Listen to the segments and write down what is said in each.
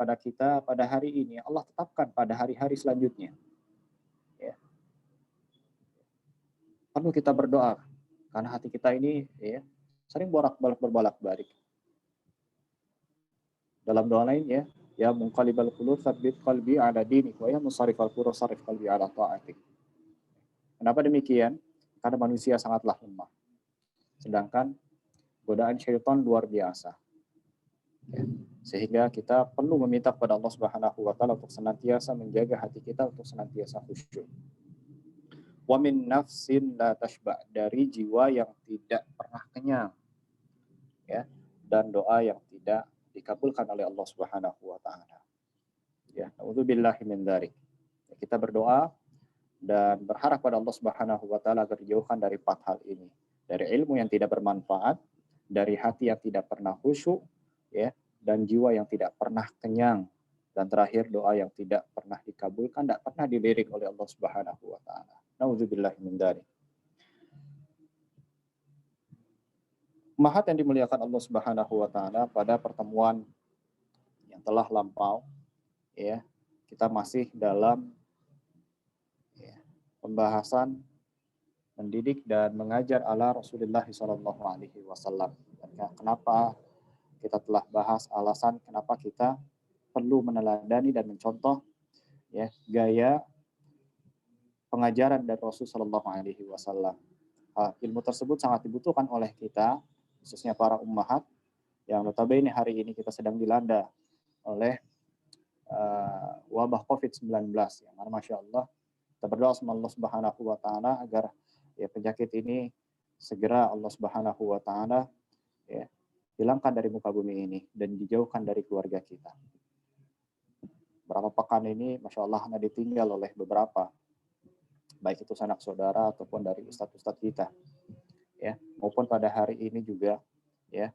pada kita pada hari ini, Allah tetapkan pada hari-hari selanjutnya. Ya. Perlu kita berdoa karena hati kita ini ya sering berbolak-balik. Dalam doa lain ya munqalibal qulub tsabbit qalbi ala dinik wa ya musarrifal qulub sarrif qalbi ala ta'atik. Kenapa demikian? Karena manusia sangatlah lemah. Sedangkan godaan syaitan luar biasa. Ya. Sehingga kita perlu meminta kepada Allah Subhanahu wa taala untuk senantiasa menjaga hati kita untuk senantiasa khusyuk. Wa min nafsin la tashba, dari jiwa yang tidak pernah kenyang. Ya, dan doa yang tidak dikabulkan oleh Allah Subhanahu wa taala. Ya, auzubillahi min dzalik. Kita berdoa dan berharap pada Allah Subhanahu wa taala agar dijauhkan dari 4 hal ini. Dari ilmu yang tidak bermanfaat, dari hati yang tidak pernah khusyuk, ya, dan jiwa yang tidak pernah kenyang, dan terakhir doa yang tidak pernah dikabulkan, tidak pernah dilirik oleh Allah Subhanahu wa taala. Nauzubillahi min dzalik. Mahat yang dimuliakan Allah Subhanahu wa taala, pada pertemuan yang telah lampau ya, kita masih dalam ya, pembahasan mendidik dan mengajar ala Rasulullah sallallahu alaihi wasallam. Kenapa kita telah bahas alasan kenapa kita perlu meneladani dan mencontoh ya gaya pengajaran dari Rasul sallallahu alaihi wasallam. Ilmu tersebut sangat dibutuhkan oleh kita, khususnya para ummahat yang notabene hari ini kita sedang dilanda oleh wabah COVID-19 yang mana Masya Allah kita berdoa sama Allah Subhanahu wa taala agar ya penyakit ini segera Allah Subhanahu wa taala ya hilangkan dari muka bumi ini dan dijauhkan dari keluarga kita. Berapa pekan ini Masya Allah hanya ditinggal oleh beberapa, baik itu sanak saudara ataupun dari ustadz-ustadz kita ya, maupun pada hari ini juga ya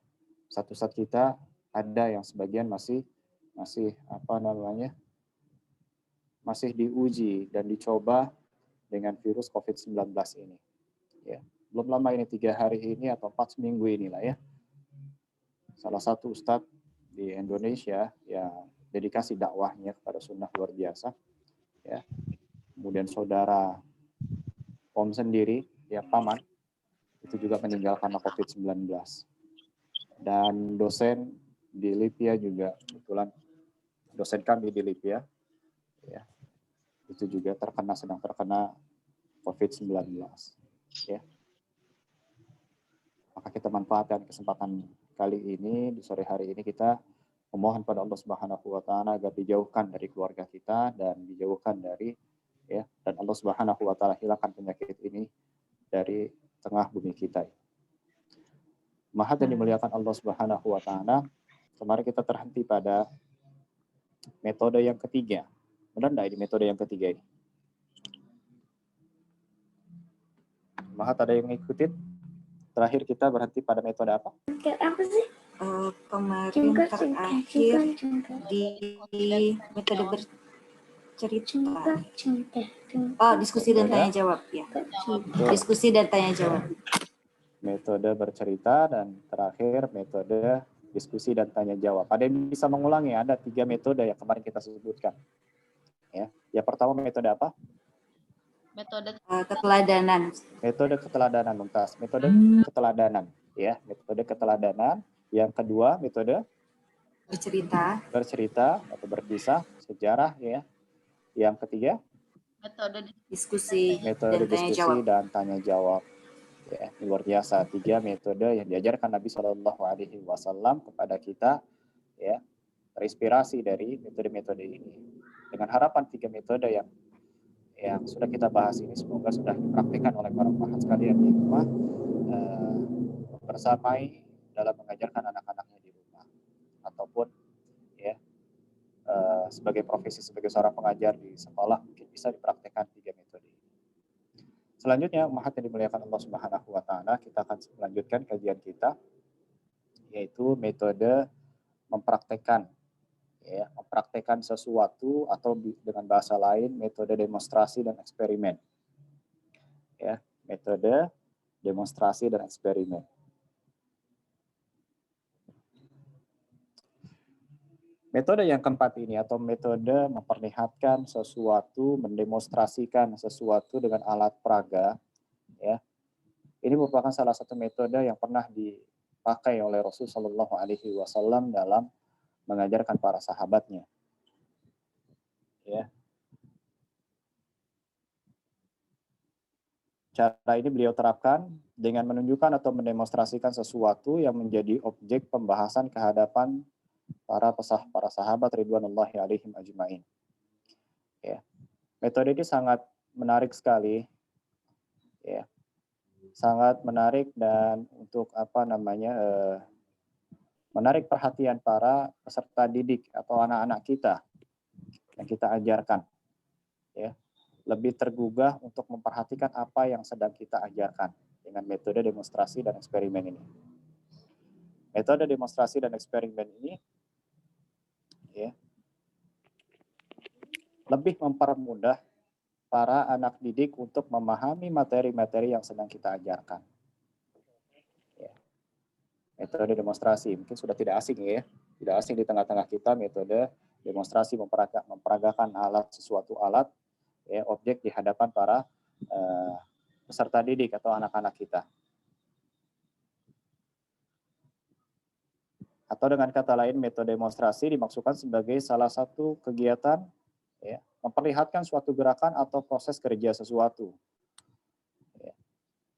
ustadz-ustadz kita ada yang sebagian masih masih diuji dan dicoba dengan virus COVID-19 ini ya. Belum lama ini 3 hari ini atau 4 minggu inilah ya, salah satu ustadz di Indonesia yang dedikasi dakwahnya kepada sunnah luar biasa ya, kemudian saudara Om sendiri ya paman itu juga meninggal karena COVID-19, dan dosen di Libya juga kebetulan dosen kami di Libya ya itu juga sedang terkena COVID-19 ya. Maka kita manfaatkan kesempatan kali ini di sore hari ini kita memohon pada Allah Subhanahu wa taala agar dijauhkan dari keluarga kita dan dijauhkan dari ya, dan Allah Subhanahu wa taala hilangkan penyakit ini dari tengah bumi kita. Maha dan dimuliakan Allah Subhanahu wa taala, kemarin kita terhenti pada metode yang ketiga. Benar enggak ini metode yang ketiga ini? Maha ada yang ngikutin? Terakhir kita berhenti pada metode apa? Apa sih? Kemarin terakhir di metode bercerita. Diskusi dan tanya jawab ya. Diskusi dan tanya jawab. Metode bercerita dan terakhir metode diskusi dan tanya jawab. Ada yang bisa mengulangi? Ada 3 metode yang kemarin kita sebutkan. Ya, yang pertama metode apa? Metode keteladanan. Metode keteladanan, Mumtaz. Metode keteladanan, ya. Metode keteladanan. Yang kedua metode bercerita atau berkisah sejarah, ya. Yang ketiga metode diskusi. Metode diskusi dan tanya jawab. Ya, luar biasa 3 metode yang diajarkan Nabi Shallallahu Alaihi Wasallam kepada kita, ya, terinspirasi dari metode-metode ini. Dengan harapan 3 metode yang sudah kita bahas ini semoga sudah dipraktikkan oleh para pahat sekalian di rumah, bersamai dalam mengajarkan anak-anaknya di rumah, ataupun ya sebagai profesi sebagai seorang pengajar di sekolah mungkin bisa dipraktikkan 3 metode ini. Selanjutnya, umat yang dimuliakan Allah Subhanahu wa taala, kita akan melanjutkan kajian kita yaitu metode mempraktekkan, ya, mempraktekkan sesuatu atau dengan bahasa lain metode demonstrasi dan eksperimen. Ya, metode demonstrasi dan eksperimen. Metode yang keempat ini atau metode memperlihatkan sesuatu, mendemonstrasikan sesuatu dengan alat peraga, ya. Ini merupakan salah satu metode yang pernah dipakai oleh Rasul Shallallahu Alaihi Wasallam dalam mengajarkan para sahabatnya. Ya. Cara ini beliau terapkan dengan menunjukkan atau mendemonstrasikan sesuatu yang menjadi objek pembahasan kehadapan para sahabat ridwanullahi alaihim ajmain. Ya. Metode ini sangat menarik sekali, ya. Sangat menarik dan untuk menarik perhatian para peserta didik atau anak-anak kita yang kita ajarkan, ya. Lebih tergugah untuk memperhatikan apa yang sedang kita ajarkan dengan metode demonstrasi dan eksperimen ini. Metode demonstrasi dan eksperimen ini, ya, lebih mempermudah para anak didik untuk memahami materi-materi yang sedang kita ajarkan. Ya. Metode demonstrasi mungkin sudah tidak asing, ya, tidak asing di tengah-tengah kita. Metode demonstrasi memperagakan sesuatu alat, ya, objek di hadapan para peserta didik atau anak-anak kita. Atau dengan kata lain, metode demonstrasi dimaksudkan sebagai salah satu kegiatan, ya, memperlihatkan suatu gerakan atau proses kerja sesuatu. Ya.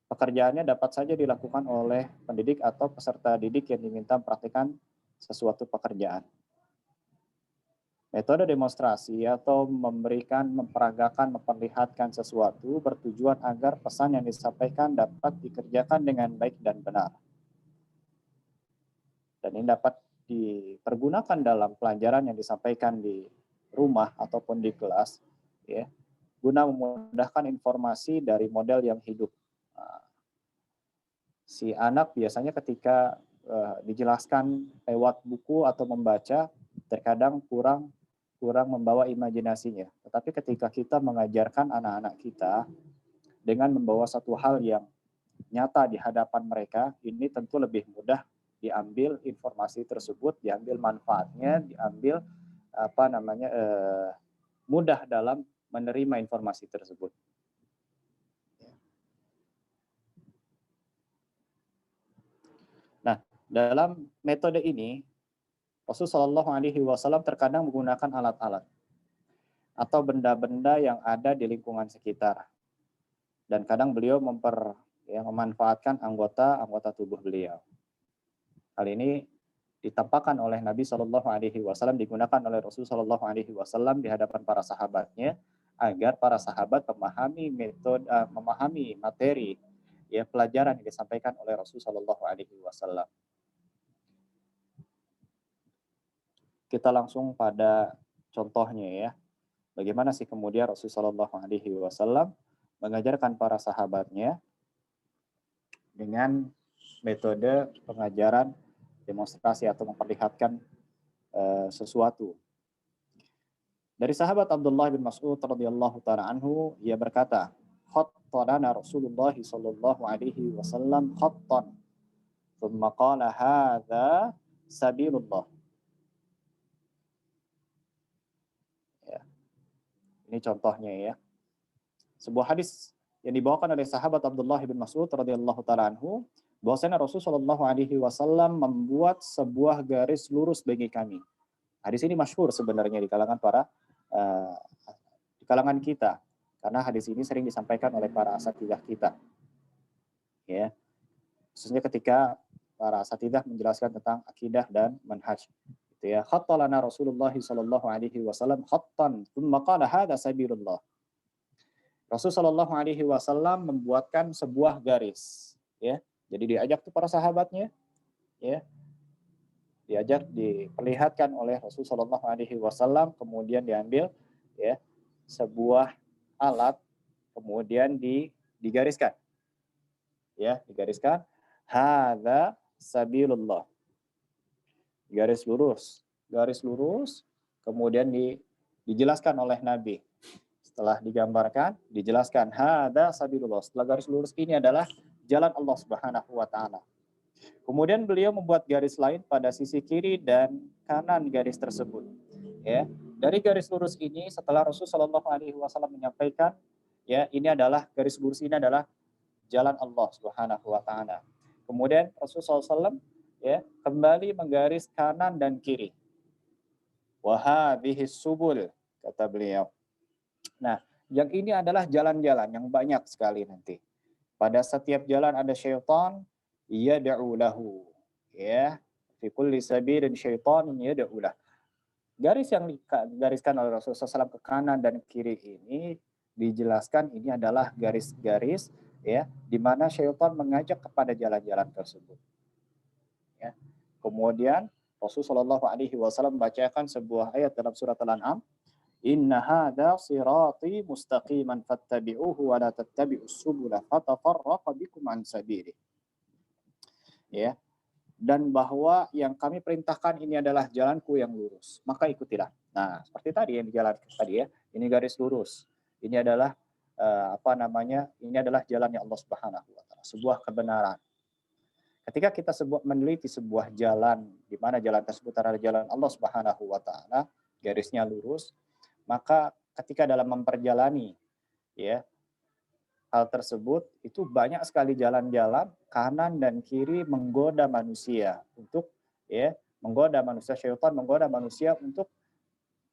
Pekerjaannya dapat saja dilakukan oleh pendidik atau peserta didik yang diminta mempraktikkan sesuatu pekerjaan. Metode demonstrasi atau memperagakan, memperlihatkan sesuatu bertujuan agar pesan yang disampaikan dapat dikerjakan dengan baik dan benar. Dan ini dapat dipergunakan dalam pelajaran yang disampaikan di rumah ataupun di kelas, ya, guna memudahkan informasi dari model yang hidup. Si anak biasanya ketika dijelaskan lewat buku atau membaca, terkadang kurang membawa imajinasinya. Tetapi ketika kita mengajarkan anak-anak kita dengan membawa satu hal yang nyata di hadapan mereka, ini tentu lebih mudah diambil informasi tersebut, diambil manfaatnya, diambil mudah dalam menerima informasi tersebut. Nah, dalam metode ini Rasulullah SAW terkadang menggunakan alat-alat atau benda-benda yang ada di lingkungan sekitar. Dan kadang beliau memanfaatkan anggota tubuh beliau. Hal ini ditampakkan oleh Nabi SAW, digunakan oleh Rasulullah SAW di hadapan para sahabatnya, agar para sahabat memahami materi, ya, pelajaran yang disampaikan oleh Rasulullah SAW. Kita langsung pada contohnya, ya. Bagaimana sih kemudian Rasulullah SAW mengajarkan para sahabatnya dengan metode pengajaran demonstrasi atau memperlihatkan sesuatu. Dari sahabat Abdullah bin Mas'ud radhiyallahu taala anhu, ia berkata, "Khattana Rasulullah sallallahu alaihi wasallam khattan, thumma qala hadza sabilullah." Ya. Ini contohnya, ya. Sebuah hadis yang dibawakan oleh sahabat Abdullah bin Mas'ud radhiyallahu taala anhu, bahwasanya Rasulullah SAW membuat sebuah garis lurus bagi kami. Hadis ini masyhur sebenarnya di kalangan di kalangan kita, karena hadis ini sering disampaikan oleh para asatidzah kita, ya, khususnya ketika para asatidzah menjelaskan tentang akidah dan manhaj. Gitu, ya. Khatta lana Rasulullah SAW khattan, tsumma qala hadza sabilullah. Rasulullah SAW membuatkan sebuah garis, ya. Jadi diajak tuh para sahabatnya, ya, diperlihatkan oleh Rasulullah SAW, kemudian diambil, ya, sebuah alat, kemudian digariskan, ya, digariskan hadza sabilullah, garis lurus, kemudian dijelaskan oleh Nabi. Setelah digambarkan, dijelaskan hadza sabilullah, setelah garis lurus ini adalah jalan Allah Subhanahu wa taala. Kemudian beliau membuat garis lain pada sisi kiri dan kanan garis tersebut. Ya, dari garis lurus ini setelah Rasulullah Shallallahu Alaihi Wasallam menyampaikan, ya ini adalah garis lurus ini adalah jalan Allah Subhanahu Wa Taala. Kemudian Rasulullah SAW ya kembali menggaris kanan dan kiri. Wahadhihi subul, kata beliau. Nah, yang ini adalah jalan-jalan yang banyak sekali nanti. Pada setiap jalan ada syaitan, yad'u lahu. Ya, fi kulli sabirin syaitanun yad'u lahu. Garis yang digariskan oleh Rasulullah SAW ke kanan dan kiri ini dijelaskan ini adalah garis-garis ya di mana syaitan mengajak kepada jalan-jalan tersebut. Ya. Kemudian Rasulullah SAW membacakan sebuah ayat dalam surat Al-An'am, Inna hadza sirati mustaqiman fattabi'uhu wa la tattabi'us subula fatafarraqa bikum an sabili. Ya. Dan bahwa yang kami perintahkan ini adalah jalanku yang lurus, maka ikutilah. Nah, seperti tadi yang dijalankan tadi ya, ini garis lurus. Ini adalah ini adalah jalannya Allah Subhanahu wa taala, sebuah kebenaran. Ketika kita meneliti sebuah jalan di mana jalan tersebut adalah jalan Allah Subhanahu wa taala, garisnya lurus, maka ketika dalam memperjalani ya hal tersebut itu banyak sekali jalan-jalan kanan dan kiri menggoda manusia untuk ya menggoda manusia, syaitan menggoda manusia untuk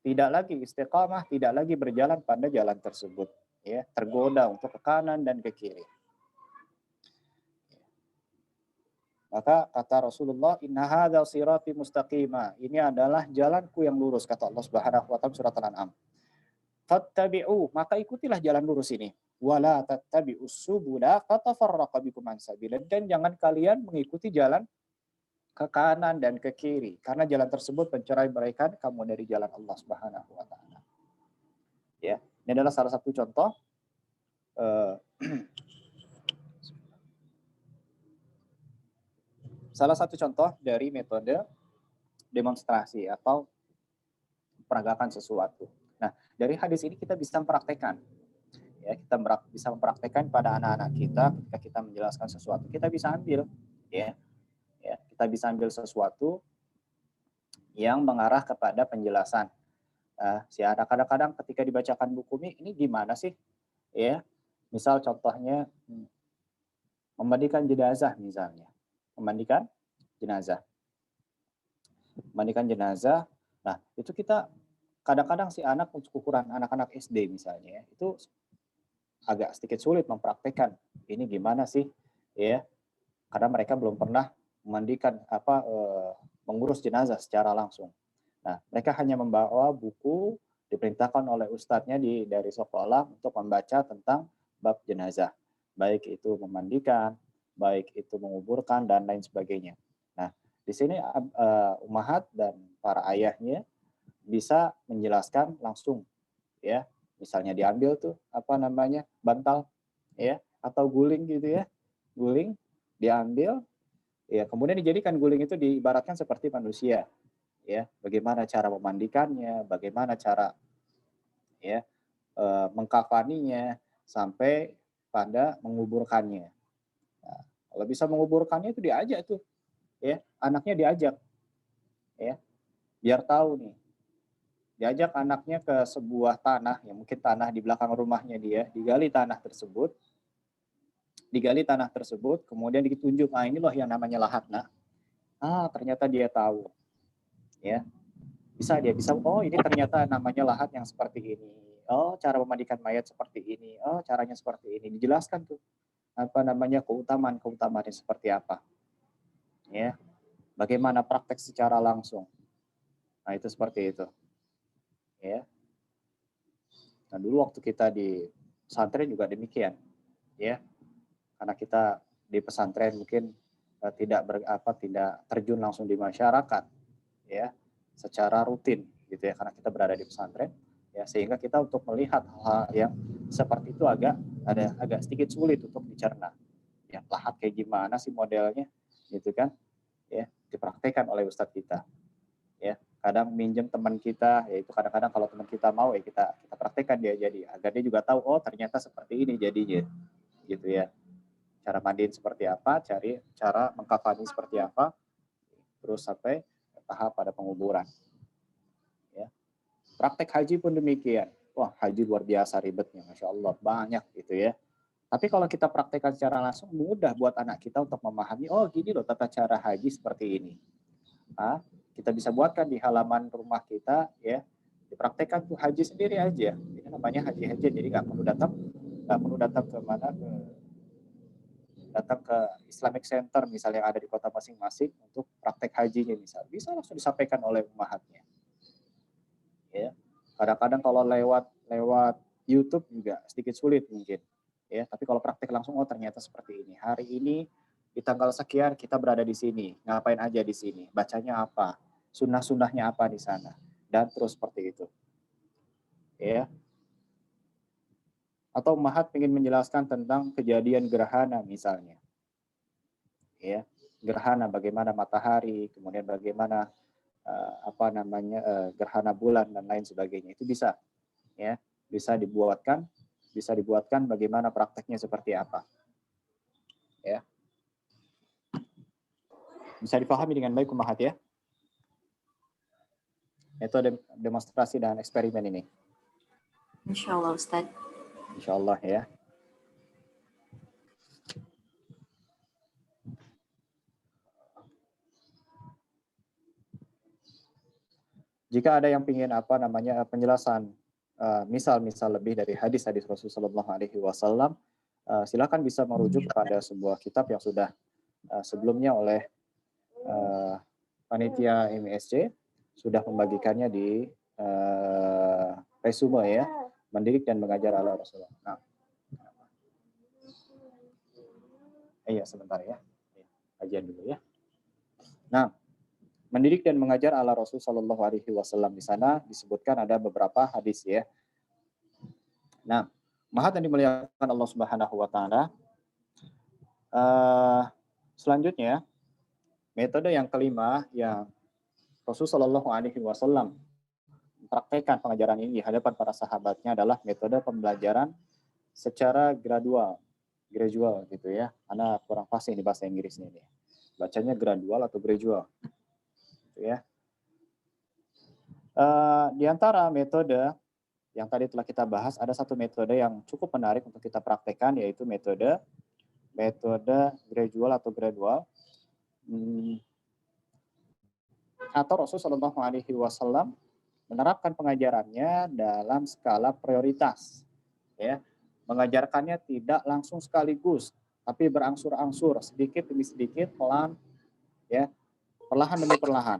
tidak lagi istiqamah, tidak lagi berjalan pada jalan tersebut, ya, tergoda untuk ke kanan dan ke kiri. Maka kata Rasulullah, Inna hadza sirati mustaqima. Ini adalah jalanku yang lurus, kata Allah Subhanahu wa taala surat Al-An'am. Fattabi'u, maka ikutilah jalan lurus ini. Wala tattabi'us subula fatafarraqa bikum an sabila. Dan jangan kalian mengikuti jalan ke kanan dan ke kiri, karena jalan tersebut mencerai-beraikan kamu dari jalan Allah Subhanahu wa taala. Ya, ini adalah salah satu contoh salah satu contoh dari metode demonstrasi atau peragakan sesuatu. Nah, dari hadis ini kita bisa mempraktekkan. Ya, kita bisa mempraktekkan pada anak-anak kita ketika kita menjelaskan sesuatu, kita bisa ambil ya. Ya, kita bisa ambil sesuatu yang mengarah kepada penjelasan. Si anak kadang-kadang ketika dibacakan buku ini gimana sih? Ya, misal contohnya memandikan jenazah misalnya. Memandikan jenazah. Memandikan jenazah. Nah, itu kita kadang-kadang si anak untuk ukuran anak-anak SD misalnya, itu agak sedikit sulit mempraktekkan. Ini gimana sih? Ya, karena mereka belum pernah memandikan mengurus jenazah secara langsung. Nah, mereka hanya membawa buku diperintahkan oleh ustadznya dari sekolah untuk membaca tentang bab jenazah, baik itu memandikan, baik itu menguburkan dan lain sebagainya. Nah, di sini ummahat dan para ayahnya bisa menjelaskan langsung, ya, misalnya diambil tuh bantal, ya, atau guling gitu ya, guling diambil, ya, kemudian dijadikan guling itu diibaratkan seperti manusia. Ya, bagaimana cara memandikannya, bagaimana cara ya mengkafaninya sampai pada menguburkannya. Nah, kalau bisa menguburkannya itu diajak tuh, ya, anaknya diajak, ya, biar tahu nih. Diajak anaknya ke sebuah tanah, yang mungkin tanah di belakang rumahnya dia, digali tanah tersebut, kemudian ditunjuk, ini loh yang namanya lahat, nak. Ternyata dia tahu. Ya, bisa oh ini ternyata namanya lahat yang seperti ini, oh cara memandikan mayat seperti ini, oh caranya seperti ini, dijelaskan tuh keutamaannya seperti apa, ya, bagaimana praktek secara langsung. Nah, itu seperti itu, ya. Nah, dulu waktu kita di pesantren juga demikian, ya, karena kita di pesantren mungkin tidak terjun langsung di masyarakat, ya, secara rutin gitu ya, karena kita berada di pesantren ya, sehingga kita untuk melihat hal-hal yang seperti itu agak sedikit sulit untuk dicerna ya, lahat kayak gimana sih modelnya gitu kan ya, dipraktekkan oleh ustadz kita ya. Kadang minjem teman kita, yaitu kadang-kadang kalau teman kita mau ya kita praktekkan dia, jadi agar dia juga tahu, oh ternyata seperti ini jadinya gitu ya. cara mandiin seperti apa, cara mengkafani seperti apa, terus sampai tahap pada penguburan. Ya. Praktek haji pun demikian. Wah, haji luar biasa ribetnya, Masya Allah, banyak gitu ya. Tapi kalau kita praktekkan secara langsung, mudah buat anak kita untuk memahami, oh gini loh tata cara haji seperti ini. Kita bisa buatkan di halaman rumah kita, ya, dipraktekkan tuh haji sendiri aja. Ini namanya haji-haji, jadi nggak perlu datang ke mana, datang ke Islamic Center misalnya yang ada di kota masing-masing untuk praktek hajinya misal, bisa langsung disampaikan oleh ummahatnya. Ya, kadang-kadang kalau lewat YouTube juga sedikit sulit mungkin. Ya, tapi kalau praktek langsung, oh ternyata seperti ini. Hari ini di tanggal sekian kita berada di sini, ngapain aja di sini, bacanya apa, sunnah-sunnahnya apa di sana, dan terus seperti itu. Ya. Atau ummahat ingin menjelaskan tentang kejadian gerhana misalnya. Ya, gerhana bagaimana matahari, kemudian bagaimana gerhana bulan dan lain sebagainya. Itu bisa, ya, bisa dibuatkan bagaimana prakteknya seperti apa. Ya. Bisa dipahami dengan baik ummahat ya. Metode demonstrasi dan eksperimen ini. Insya Allah Ustaz. Insya Allah ya. Jika ada yang ingin penjelasan misal-misal lebih dari hadis-hadis Rasulullah SAW, silakan bisa merujuk kepada sebuah kitab yang sudah sebelumnya oleh panitia MSC sudah membagikannya di resume ya, mendidik dan mengajar ala Rasulullah. Nah, iya sebentar ya, kajian dulu ya. Nah, mendidik dan mengajar ala Rasul Shallallahu Alaihi Wasallam, di sana disebutkan ada beberapa hadis ya. Nah, maha yang dimuliakan Allah Subhanahu Wa Taala. Selanjutnya, metode yang kelima yang Rasul Shallallahu Alaihi Wasallam mempraktekkan pengajaran ini di hadapan para sahabatnya adalah metode pembelajaran secara gradual gitu ya. Karena kurang pasti di bahasa Inggrisnya ini. Bacanya gradual atau gradual. Ya. Di antara metode yang tadi telah kita bahas, ada satu metode yang cukup menarik untuk kita praktekkan, yaitu metode gradual. Atau Rasulullah SAW menerapkan pengajarannya dalam skala prioritas, ya, mengajarkannya tidak langsung sekaligus, tapi berangsur-angsur, sedikit demi sedikit, pelan, ya, perlahan demi perlahan.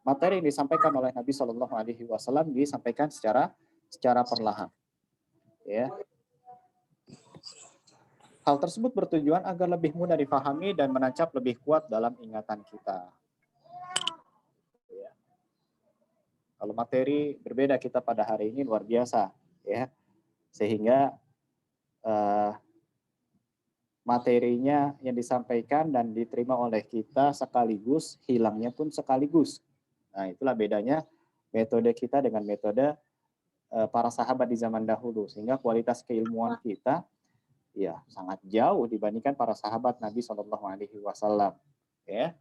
Materi yang disampaikan oleh Nabi Shallallahu Alaihi Wasallam disampaikan secara perlahan. Ya. Hal tersebut bertujuan agar lebih mudah difahami dan menancap lebih kuat dalam ingatan kita. Ya. Kalau materi berbeda kita pada hari ini luar biasa, ya, sehingga materinya yang disampaikan dan diterima oleh kita sekaligus, hilangnya pun sekaligus. Nah, itulah bedanya metode kita dengan metode para sahabat di zaman dahulu, sehingga kualitas keilmuan kita ya sangat jauh dibandingkan para sahabat Nabi Shallallahu Alaihi Wasallam. Ya,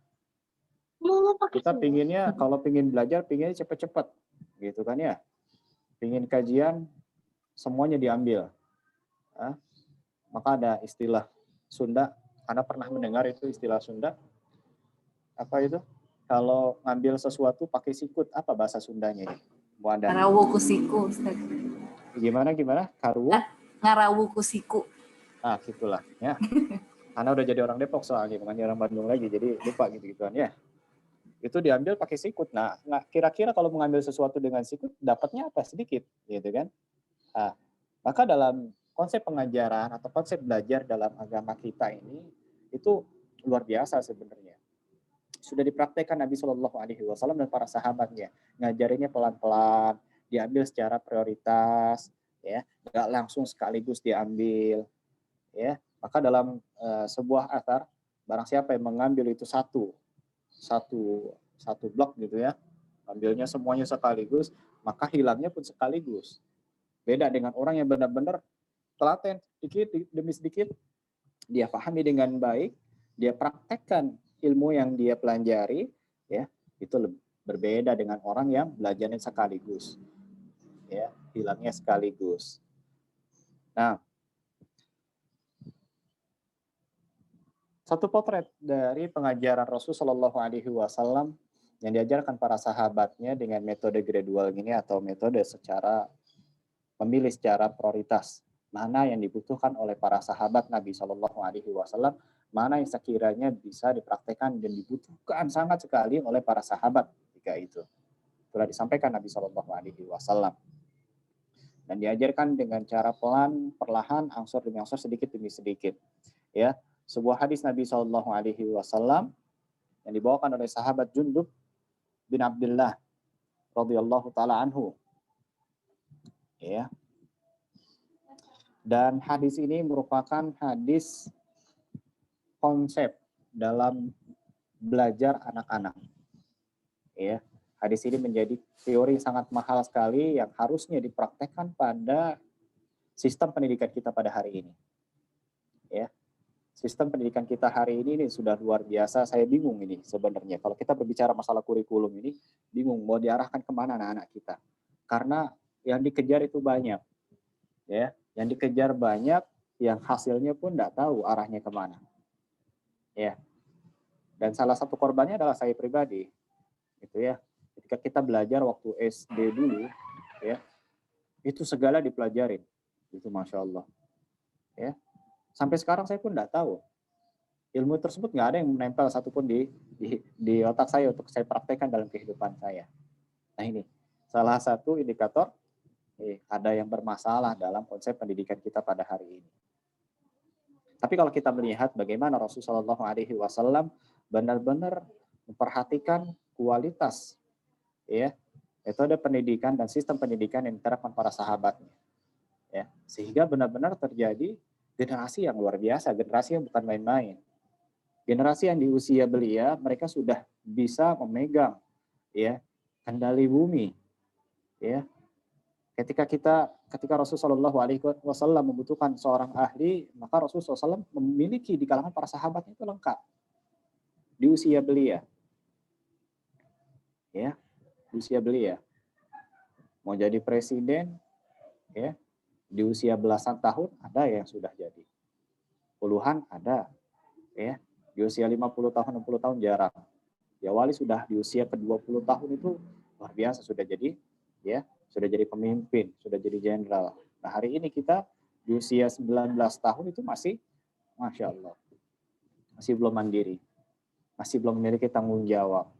kita pinginnya kalau pingin belajar, pinginnya cepat-cepat, gitu kan ya. Pingin kajian, semuanya diambil. Maka ada istilah Sunda, Anda pernah mendengar itu istilah Sunda? Apa itu? Kalau ngambil sesuatu pakai sikut, apa bahasa Sundanya ini? Ngarawu kusiku, Ustaz. Gimana? Karuwo? Ngarawu kusiku. Gitulah ya. Anda udah jadi orang Depok soalnya, bukan orang Bandung lagi, jadi lupa gitu-gituan ya. Itu diambil pakai sikut. Nah, kira-kira kalau mengambil sesuatu dengan sikut, dapatnya apa? Sedikit, gitu kan? Maka dalam konsep pengajaran atau konsep belajar dalam agama kita ini, itu luar biasa sebenarnya. Sudah dipraktekkan Nabi Shallallahu Alaihi Wasallam dan para sahabatnya, ngajarinnya pelan-pelan, diambil secara prioritas, ya, nggak langsung sekaligus diambil, ya. Maka dalam sebuah athar, barang siapa yang mengambil itu satu blok gitu ya, ambilnya semuanya sekaligus, maka hilangnya pun sekaligus. Beda dengan orang yang benar-benar telaten, sedikit demi sedikit dia pahami dengan baik, dia praktekkan ilmu yang dia pelajari, ya, itu berbeda dengan orang yang belajarnya sekaligus, ya, hilangnya sekaligus. Nah, satu potret dari pengajaran Rasul Shallallahu Alaihi Wasallam yang diajarkan para sahabatnya dengan metode gradual ini atau metode secara memilih secara prioritas, mana yang dibutuhkan oleh para sahabat Nabi Shallallahu Alaihi Wasallam, mana yang sekiranya bisa dipraktekkan dan dibutuhkan sangat sekali oleh para sahabat ketika itu. Telah disampaikan Nabi Shallallahu Alaihi Wasallam dan diajarkan dengan cara pelan, perlahan, angsur demi angsur, sedikit demi sedikit. Ya, sebuah hadis Nabi Shallallahu Alaihi Wasallam yang dibawakan oleh sahabat Jundub bin Abdullah radhiyallahu taala anhu. Ya. Dan hadis ini merupakan hadis konsep dalam belajar anak-anak. Ya. Hadis ini menjadi teori sangat mahal sekali yang harusnya dipraktekkan pada sistem pendidikan kita pada hari ini. Ya. Sistem pendidikan kita hari ini sudah luar biasa. Saya bingung ini sebenarnya. Kalau kita berbicara masalah kurikulum ini, bingung mau diarahkan kemana anak-anak kita. Karena yang dikejar itu banyak. Ya, yang dikejar banyak, yang hasilnya pun tidak tahu arahnya kemana. Ya. Dan salah satu korbannya adalah saya pribadi. Gitu ya. Ketika kita belajar waktu SD dulu, ya, itu segala dipelajarin. Itu Masya Allah. Ya. Sampai sekarang saya pun tidak tahu. Ilmu tersebut nggak ada yang menempel satupun di otak saya untuk saya praktekkan dalam kehidupan saya. Nah ini, salah satu indikator ada yang bermasalah dalam konsep pendidikan kita pada hari ini. Tapi kalau kita melihat bagaimana Rasulullah SAW benar-benar memperhatikan kualitas, ya, metode pendidikan dan sistem pendidikan yang diterapkan para sahabatnya, ya, sehingga benar-benar terjadi generasi yang luar biasa, generasi yang bukan main-main. Generasi yang di usia belia, mereka sudah bisa memegang, ya, kendali bumi, ya. Ketika Rasulullah SAW membutuhkan seorang ahli, maka Rasulullah SAW memiliki di kalangan para sahabatnya itu lengkap di usia belia, ya, di usia belia. Mau jadi presiden, ya, di usia belasan tahun ada yang sudah jadi, puluhan ada, ya, di usia 50 tahun, 60 tahun jarang. Ya wali sudah di usia ke-20 tahun itu luar biasa, sudah jadi, ya, sudah jadi pemimpin, sudah jadi jenderal. Nah hari ini kita di usia 19 tahun itu masih, Masya Allah, masih belum mandiri, masih belum memiliki tanggung jawab,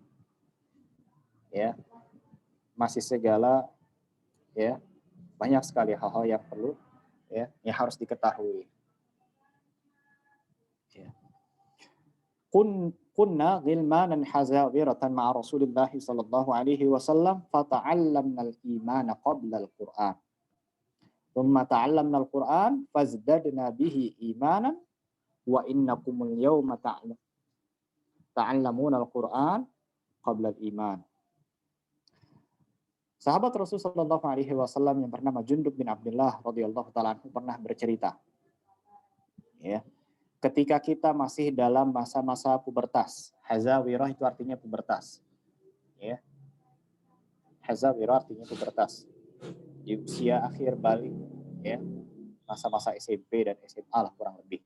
ya, masih segala, ya, banyak sekali hal-hal yang perlu, ya, yang harus diketahui. Ya. Kunna ghilmanan hazawiratan ma'a Rasulillah sallallahu alaihi wasallam fata'allamna al-imana qabla al-Qur'an. Thumma ta'allamna al-Qur'an fazdadna bihi imanan wa innakumul yawma ta'allamuna al-Qur'an qabla al-iman. Sahabat Rasul sallallahu alaihi wasallam yang bernama Jundub bin Abdullah radhiyallahu taala anhu pernah bercerita, ya, ketika kita masih dalam masa-masa pubertas. Hazawirah itu artinya pubertas. Ya. Hazawirah artinya pubertas. Di usia akhir balik, ya, masa-masa SMP dan SMA lah kurang lebih.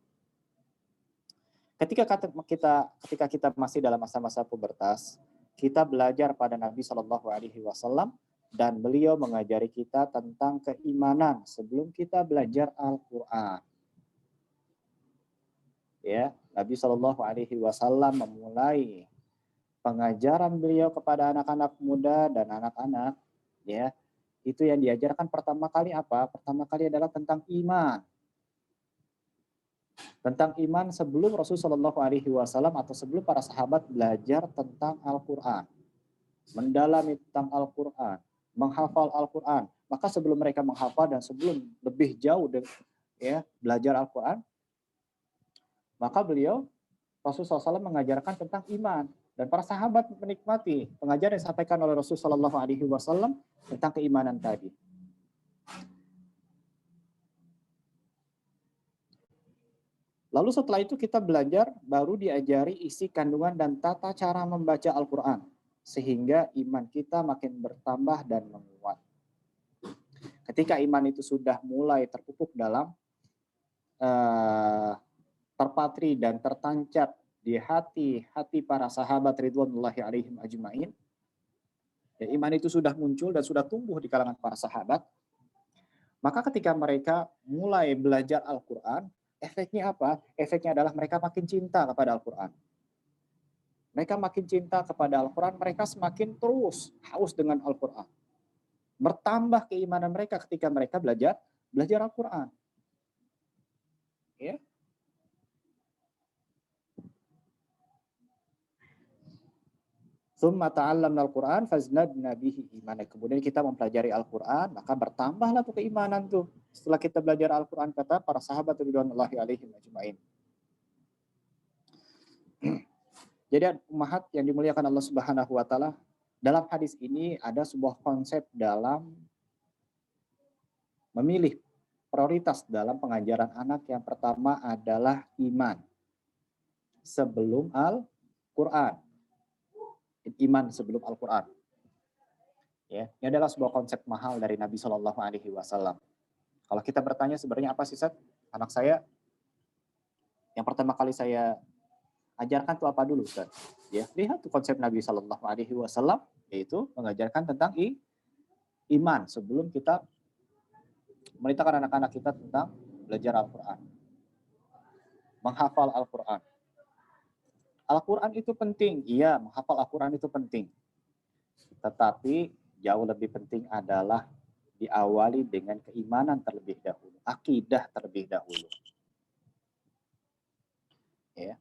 Ketika kita masih dalam masa-masa pubertas, kita belajar pada Nabi Shallallahu Alaihi Wasallam dan beliau mengajari kita tentang keimanan sebelum kita belajar Al-Quran. Ya, Nabi Shallallahu Alaihi Wasallam memulai pengajaran beliau kepada anak-anak muda dan anak-anak, ya, itu yang diajarkan pertama kali apa? Pertama kali adalah tentang iman. Tentang iman sebelum Rasulullah Shallallahu Alaihi Wasallam atau sebelum para sahabat belajar tentang Al-Quran, mendalami tentang Al-Quran, menghafal Al-Quran. Maka sebelum mereka menghafal dan sebelum lebih jauh ya, belajar Al-Quran, maka beliau Rasulullah SAW mengajarkan tentang iman dan para sahabat menikmati pengajaran yang disampaikan oleh Rasulullah SAW tentang keimanan tadi. Lalu setelah itu kita belajar, baru diajari isi kandungan dan tata cara membaca Al-Quran. Sehingga iman kita makin bertambah dan menguat. Ketika iman itu sudah mulai terpupuk dalam, terpatri dan tertancap di hati para sahabat ridwanullahi alaihim ajma'in, ya, iman itu sudah muncul dan sudah tumbuh di kalangan para sahabat, maka ketika mereka mulai belajar Al-Quran, efeknya apa? Efeknya adalah mereka makin cinta kepada Al-Quran. Mereka makin cinta kepada Al-Quran, mereka semakin terus haus dengan Al-Quran. Bertambah keimanan mereka ketika mereka belajar Al-Quran. Ya. Tsumma ta'allamna al-Qur'an faznadna bihi imana. Kemudian kita mempelajari Al-Quran, maka bertambahlah tuh keimanan tuh. Setelah kita belajar Al-Quran, kata para sahabat ridwanullahi alaihim ajma'in. Jadi ummahat yang dimuliakan Allah Subhanahu wa taala, dalam hadis ini ada sebuah konsep dalam memilih prioritas dalam pengajaran anak. Yang pertama adalah iman sebelum Al-Quran. Iman sebelum Al-Quran. Ya, ini adalah sebuah konsep mahal dari Nabi Shallallahu Alaihi Wasallam. Kalau kita bertanya sebenarnya apa sih, Ustaz? Anak saya yang pertama kali saya ajarkan tuh apa dulu, Ustaz? Ya, lihat tuh konsep Nabi Shallallahu Alaihi Wasallam, yaitu mengajarkan tentang iman sebelum kita memerintahkan anak-anak kita tentang belajar Al-Quran, menghafal Al-Quran. Al-Quran itu penting, iya, menghafal Al-Quran itu penting. Tetapi jauh lebih penting adalah diawali dengan keimanan terlebih dahulu, akidah terlebih dahulu. Ya.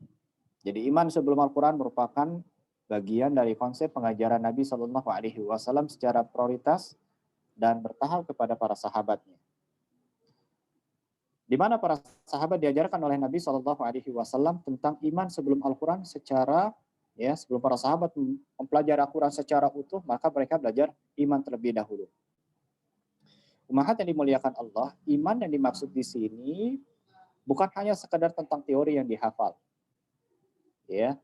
Jadi iman sebelum Al-Quran merupakan bagian dari konsep pengajaran Nabi Shallallahu Alaihi Wasallam secara prioritas dan bertahap kepada para sahabatnya. Di mana para sahabat diajarkan oleh Nabi Shallallahu Alaihi Wasallam tentang iman sebelum Al-Quran secara, ya, sebelum para sahabat mempelajari Al-Quran secara utuh, maka mereka belajar iman terlebih dahulu. Ummahat yang dimuliakan Allah, iman yang dimaksud di sini bukan hanya sekedar tentang teori yang dihafal, ya,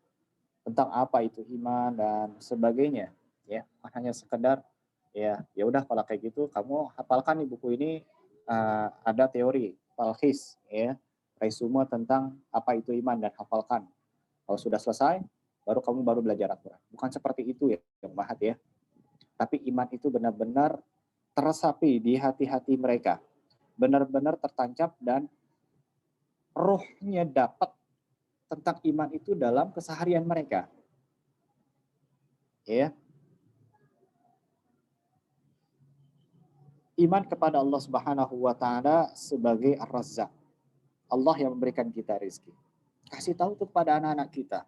tentang apa itu iman dan sebagainya, ya, bukan hanya sekedar ya udah kalau kayak gitu kamu hafalkan nih buku ini, ada teori talhis, ya, resume tentang apa itu iman dan hafalkan. Kalau sudah selesai, kamu baru belajar Al-Quran. Bukan seperti itu ya, Ummahat ya. Tapi iman itu benar-benar teresapi di hati-hati mereka, benar-benar tertancap dan rohnya dapat tentang iman itu dalam keseharian mereka. Ya. Iman kepada Allah Subhanahu wa taala sebagai Ar-Razzaq. Allah yang memberikan kita rezeki. Kasih tahu tuh kepada anak-anak kita.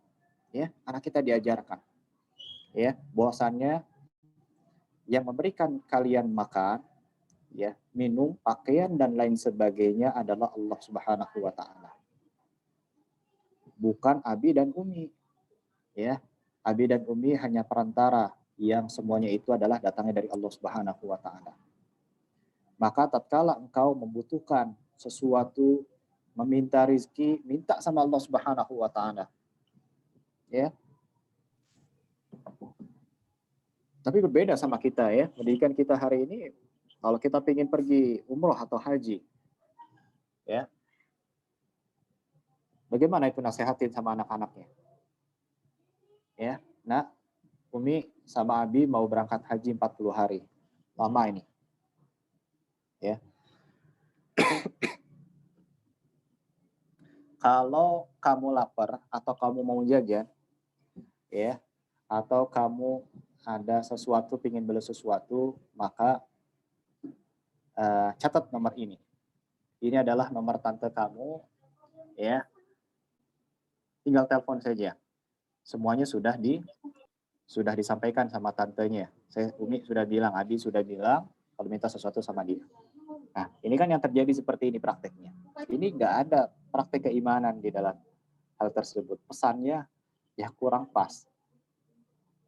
Ya, anak kita diajarkan. Ya, bahwasannya yang memberikan kalian makan, ya, minum, pakaian dan lain sebagainya adalah Allah Subhanahu wa taala. Bukan abi dan umi. Ya. Abi dan umi hanya perantara yang semuanya itu adalah datangnya dari Allah Subhanahu wa taala. Maka tatkala engkau membutuhkan sesuatu, meminta rizki, minta sama Allah Subhanahu wa taala. Ya. Tapi berbeda sama kita ya. Pendidikan kita hari ini, kalau kita ingin pergi umroh atau haji, ya, bagaimana itu nasihatin sama anak-anaknya? Ya, nah, Umi sama Abi mau berangkat haji 40 hari. Lama ini. Ya. Kalau kamu lapar atau kamu mau jajan, ya, atau kamu ada sesuatu, ingin beli sesuatu, maka catat nomor ini. Ini adalah nomor tante kamu, ya. Tinggal telepon saja. Semuanya sudah disampaikan sama tantenya. Umi sudah bilang, Abi sudah bilang, kalau minta sesuatu sama dia. Nah, ini kan yang terjadi seperti ini prakteknya. Ini nggak ada praktek keimanan di dalam hal tersebut. Pesannya ya kurang pas.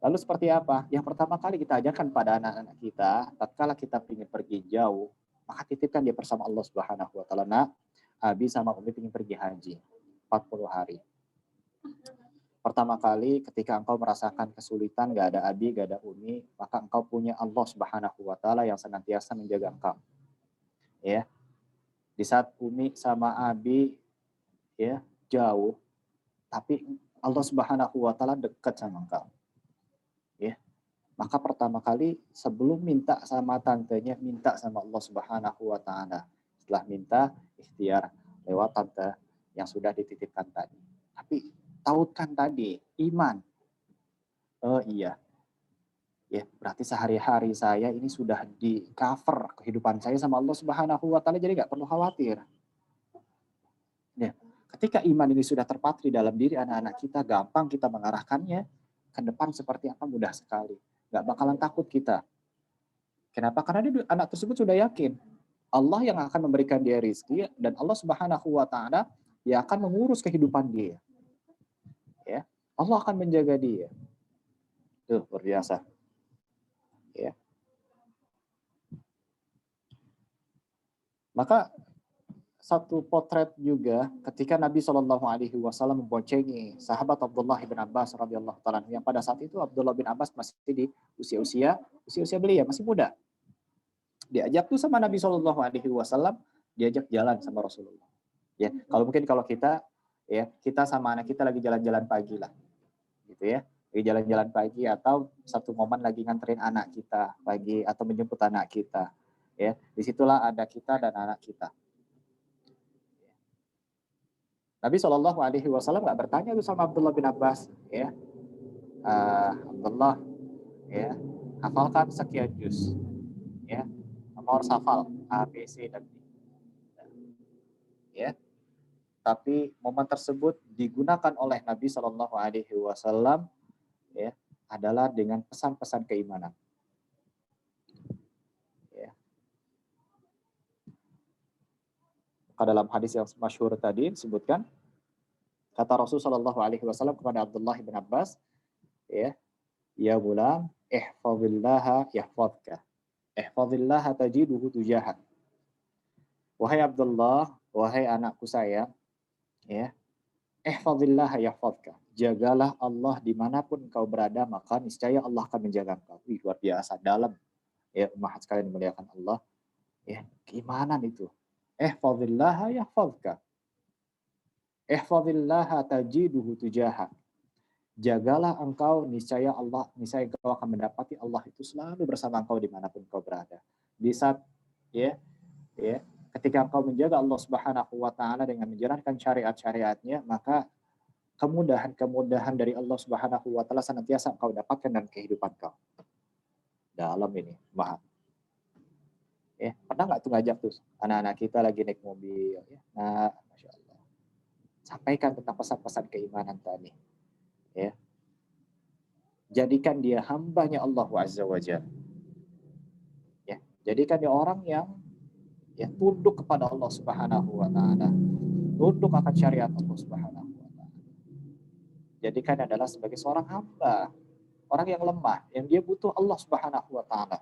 Lalu seperti apa? Yang pertama kali kita ajarkan pada anak-anak kita, tatkala kita ingin pergi jauh, maka titipkan dia bersama Allah Subhanahu wa taala. Nah, Abi sama Umi ingin pergi haji. 40 hari. Pertama kali ketika engkau merasakan kesulitan, gak ada abi, gak ada umi, maka engkau punya Allah Subhanahu wa Ta'ala yang senantiasa menjaga engkau. Ya, di saat umi sama abi ya jauh, tapi Allah Subhanahu wa Ta'ala dekat sama engkau. Ya, maka pertama kali sebelum minta sama tantenya, minta sama Allah Subhanahu wa Ta'ala. Setelah minta, ikhtiar lewat tante yang sudah dititipkan tadi. Tapi tautkan tadi iman. Oh iya. Ya, berarti sehari-hari saya ini sudah di cover kehidupan saya sama Allah Subhanahu wa Ta'ala, jadi nggak perlu khawatir. Ya, ketika iman ini sudah terpatri dalam diri anak-anak kita, gampang kita mengarahkannya ke depan seperti apa, mudah sekali. Nggak bakalan takut kita. Kenapa? Karena dia, anak tersebut sudah yakin Allah yang akan memberikan dia rizki, dan Allah Subhanahu wa Ta'ala yang akan mengurus kehidupan dia. Ya, Allah akan menjaga dia. Tuh, luar biasa. Ya. Maka satu potret juga ketika Nabi Shallallahu Alaihi Wasallam memboncengi sahabat Abdullah bin Abbas radhiyallahu taala, yang pada saat itu Abdullah bin Abbas masih di usia belia, masih muda. Diajak tuh sama Nabi Shallallahu Alaihi Wasallam, diajak jalan sama Rasulullah. Ya, kalau kita ya, kita sama anak kita lagi jalan-jalan pagi lah, gitu ya. Lagi jalan-jalan pagi atau satu momen lagi nganterin anak kita pagi atau menjemput anak kita. Ya, disitulah ada kita dan anak kita. Nabi Shallallahu Alaihi Wasallam nggak bertanya tuh sama Abdullah bin Abbas, ya, Abdullah, ya, hafalkan sekian juz, ya, kamu harus hafal A, B, C dan D, ya. Tapi momen tersebut digunakan oleh Nabi Shallallahu Alaihi Wasallam, ya, adalah dengan pesan-pesan keimanan. Ya. Maka dalam hadis yang masyhur tadi disebutkan, kata Rasulullah Shallallahu Alaihi Wasallam kepada Abdullah bin Abbas, ya gulam, ihfazillaha yahfazka, ihfazillaha tajiduhu tujahak. Wahai Abdullah, wahai anakku sayang, ya, ihfazillaha yahfazka, jagalah Allah dimanapun engkau berada, maka niscaya Allah akan menjaga engkau. Luar biasa dalam, ya, umat sekalian dimuliakan Allah, ya, keimanan itu. Ihfazillaha yahfazka, ihfazillaha tajiduhu tujahak, jagalah engkau, niscaya engkau akan mendapati Allah itu selalu bersama engkau dimanapun engkau berada. Di saat, ya, ketika engkau menjaga Allah Subhanahu wa Ta'ala dengan menjalankan syariat-syariatnya, maka kemudahan dari Allah Subhanahu wa Ta'ala senantiasa engkau dapatkan dalam kehidupan kau. Dalam ini, mahal. Ya, pernah nggak tuh ngajak tuh anak-anak kita lagi naik mobil, ya? Nah, Masya Allah, sampaikan tentang pesan-pesan keimanan tadi. Ya, jadikan dia hambanya Allah Azza wa Jalla. Ya, jadikan dia orang yang, ya, tunduk kepada Allah Subhanahu wa Ta'ala, tunduk akan syariat Allah Subhanahu wa Ta'ala. Jadikan adalah sebagai seorang hamba, orang yang lemah, yang dia butuh Allah Subhanahu wa Ta'ala.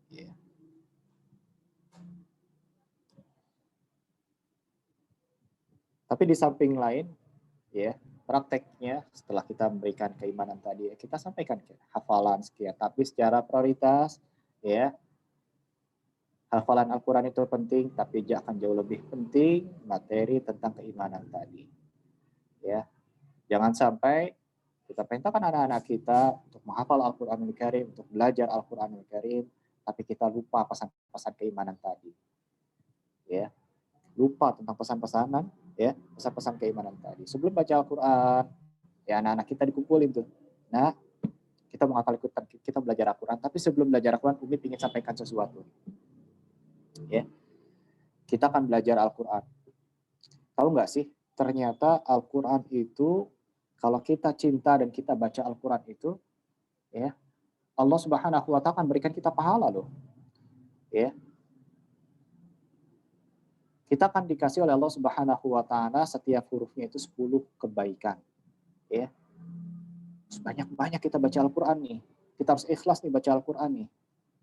Ya. Tapi di samping lain, ya, prakteknya setelah kita memberikan keimanan tadi, kita sampaikan hafalan sekian, tapi secara prioritas, ya, hafalan Al-Quran itu penting, tapi akan jauh lebih penting materi tentang keimanan tadi. Ya, jangan sampai kita perintahkan anak-anak kita untuk menghafal Al-Quranul Karim, untuk belajar Al-Quranul Karim, tapi kita lupa pesan-pesan keimanan tadi. Ya, lupa tentang pesan-pesanan, ya, pesan-pesan keimanan tadi. Sebelum baca Al-Quran, ya, anak-anak kita dikumpulin tuh. Nah, kita menghafal Al-Quran, kita belajar Al-Quran, tapi sebelum belajar Al-Quran, Umi ingin sampaikan sesuatu. Ya, kita akan belajar Al-Quran. Tahu nggak sih, ternyata Al-Quran itu, kalau kita cinta dan kita baca Al-Quran itu, ya, Allah Subhanahu wa Ta'ala akan berikan kita pahala loh. Ya. Kita akan dikasih oleh Allah Subhanahu wa Ta'ala setiap hurufnya itu 10 kebaikan. Ya. Banyak-banyak kita baca Al-Quran nih. Kita harus ikhlas nih baca Al-Quran nih.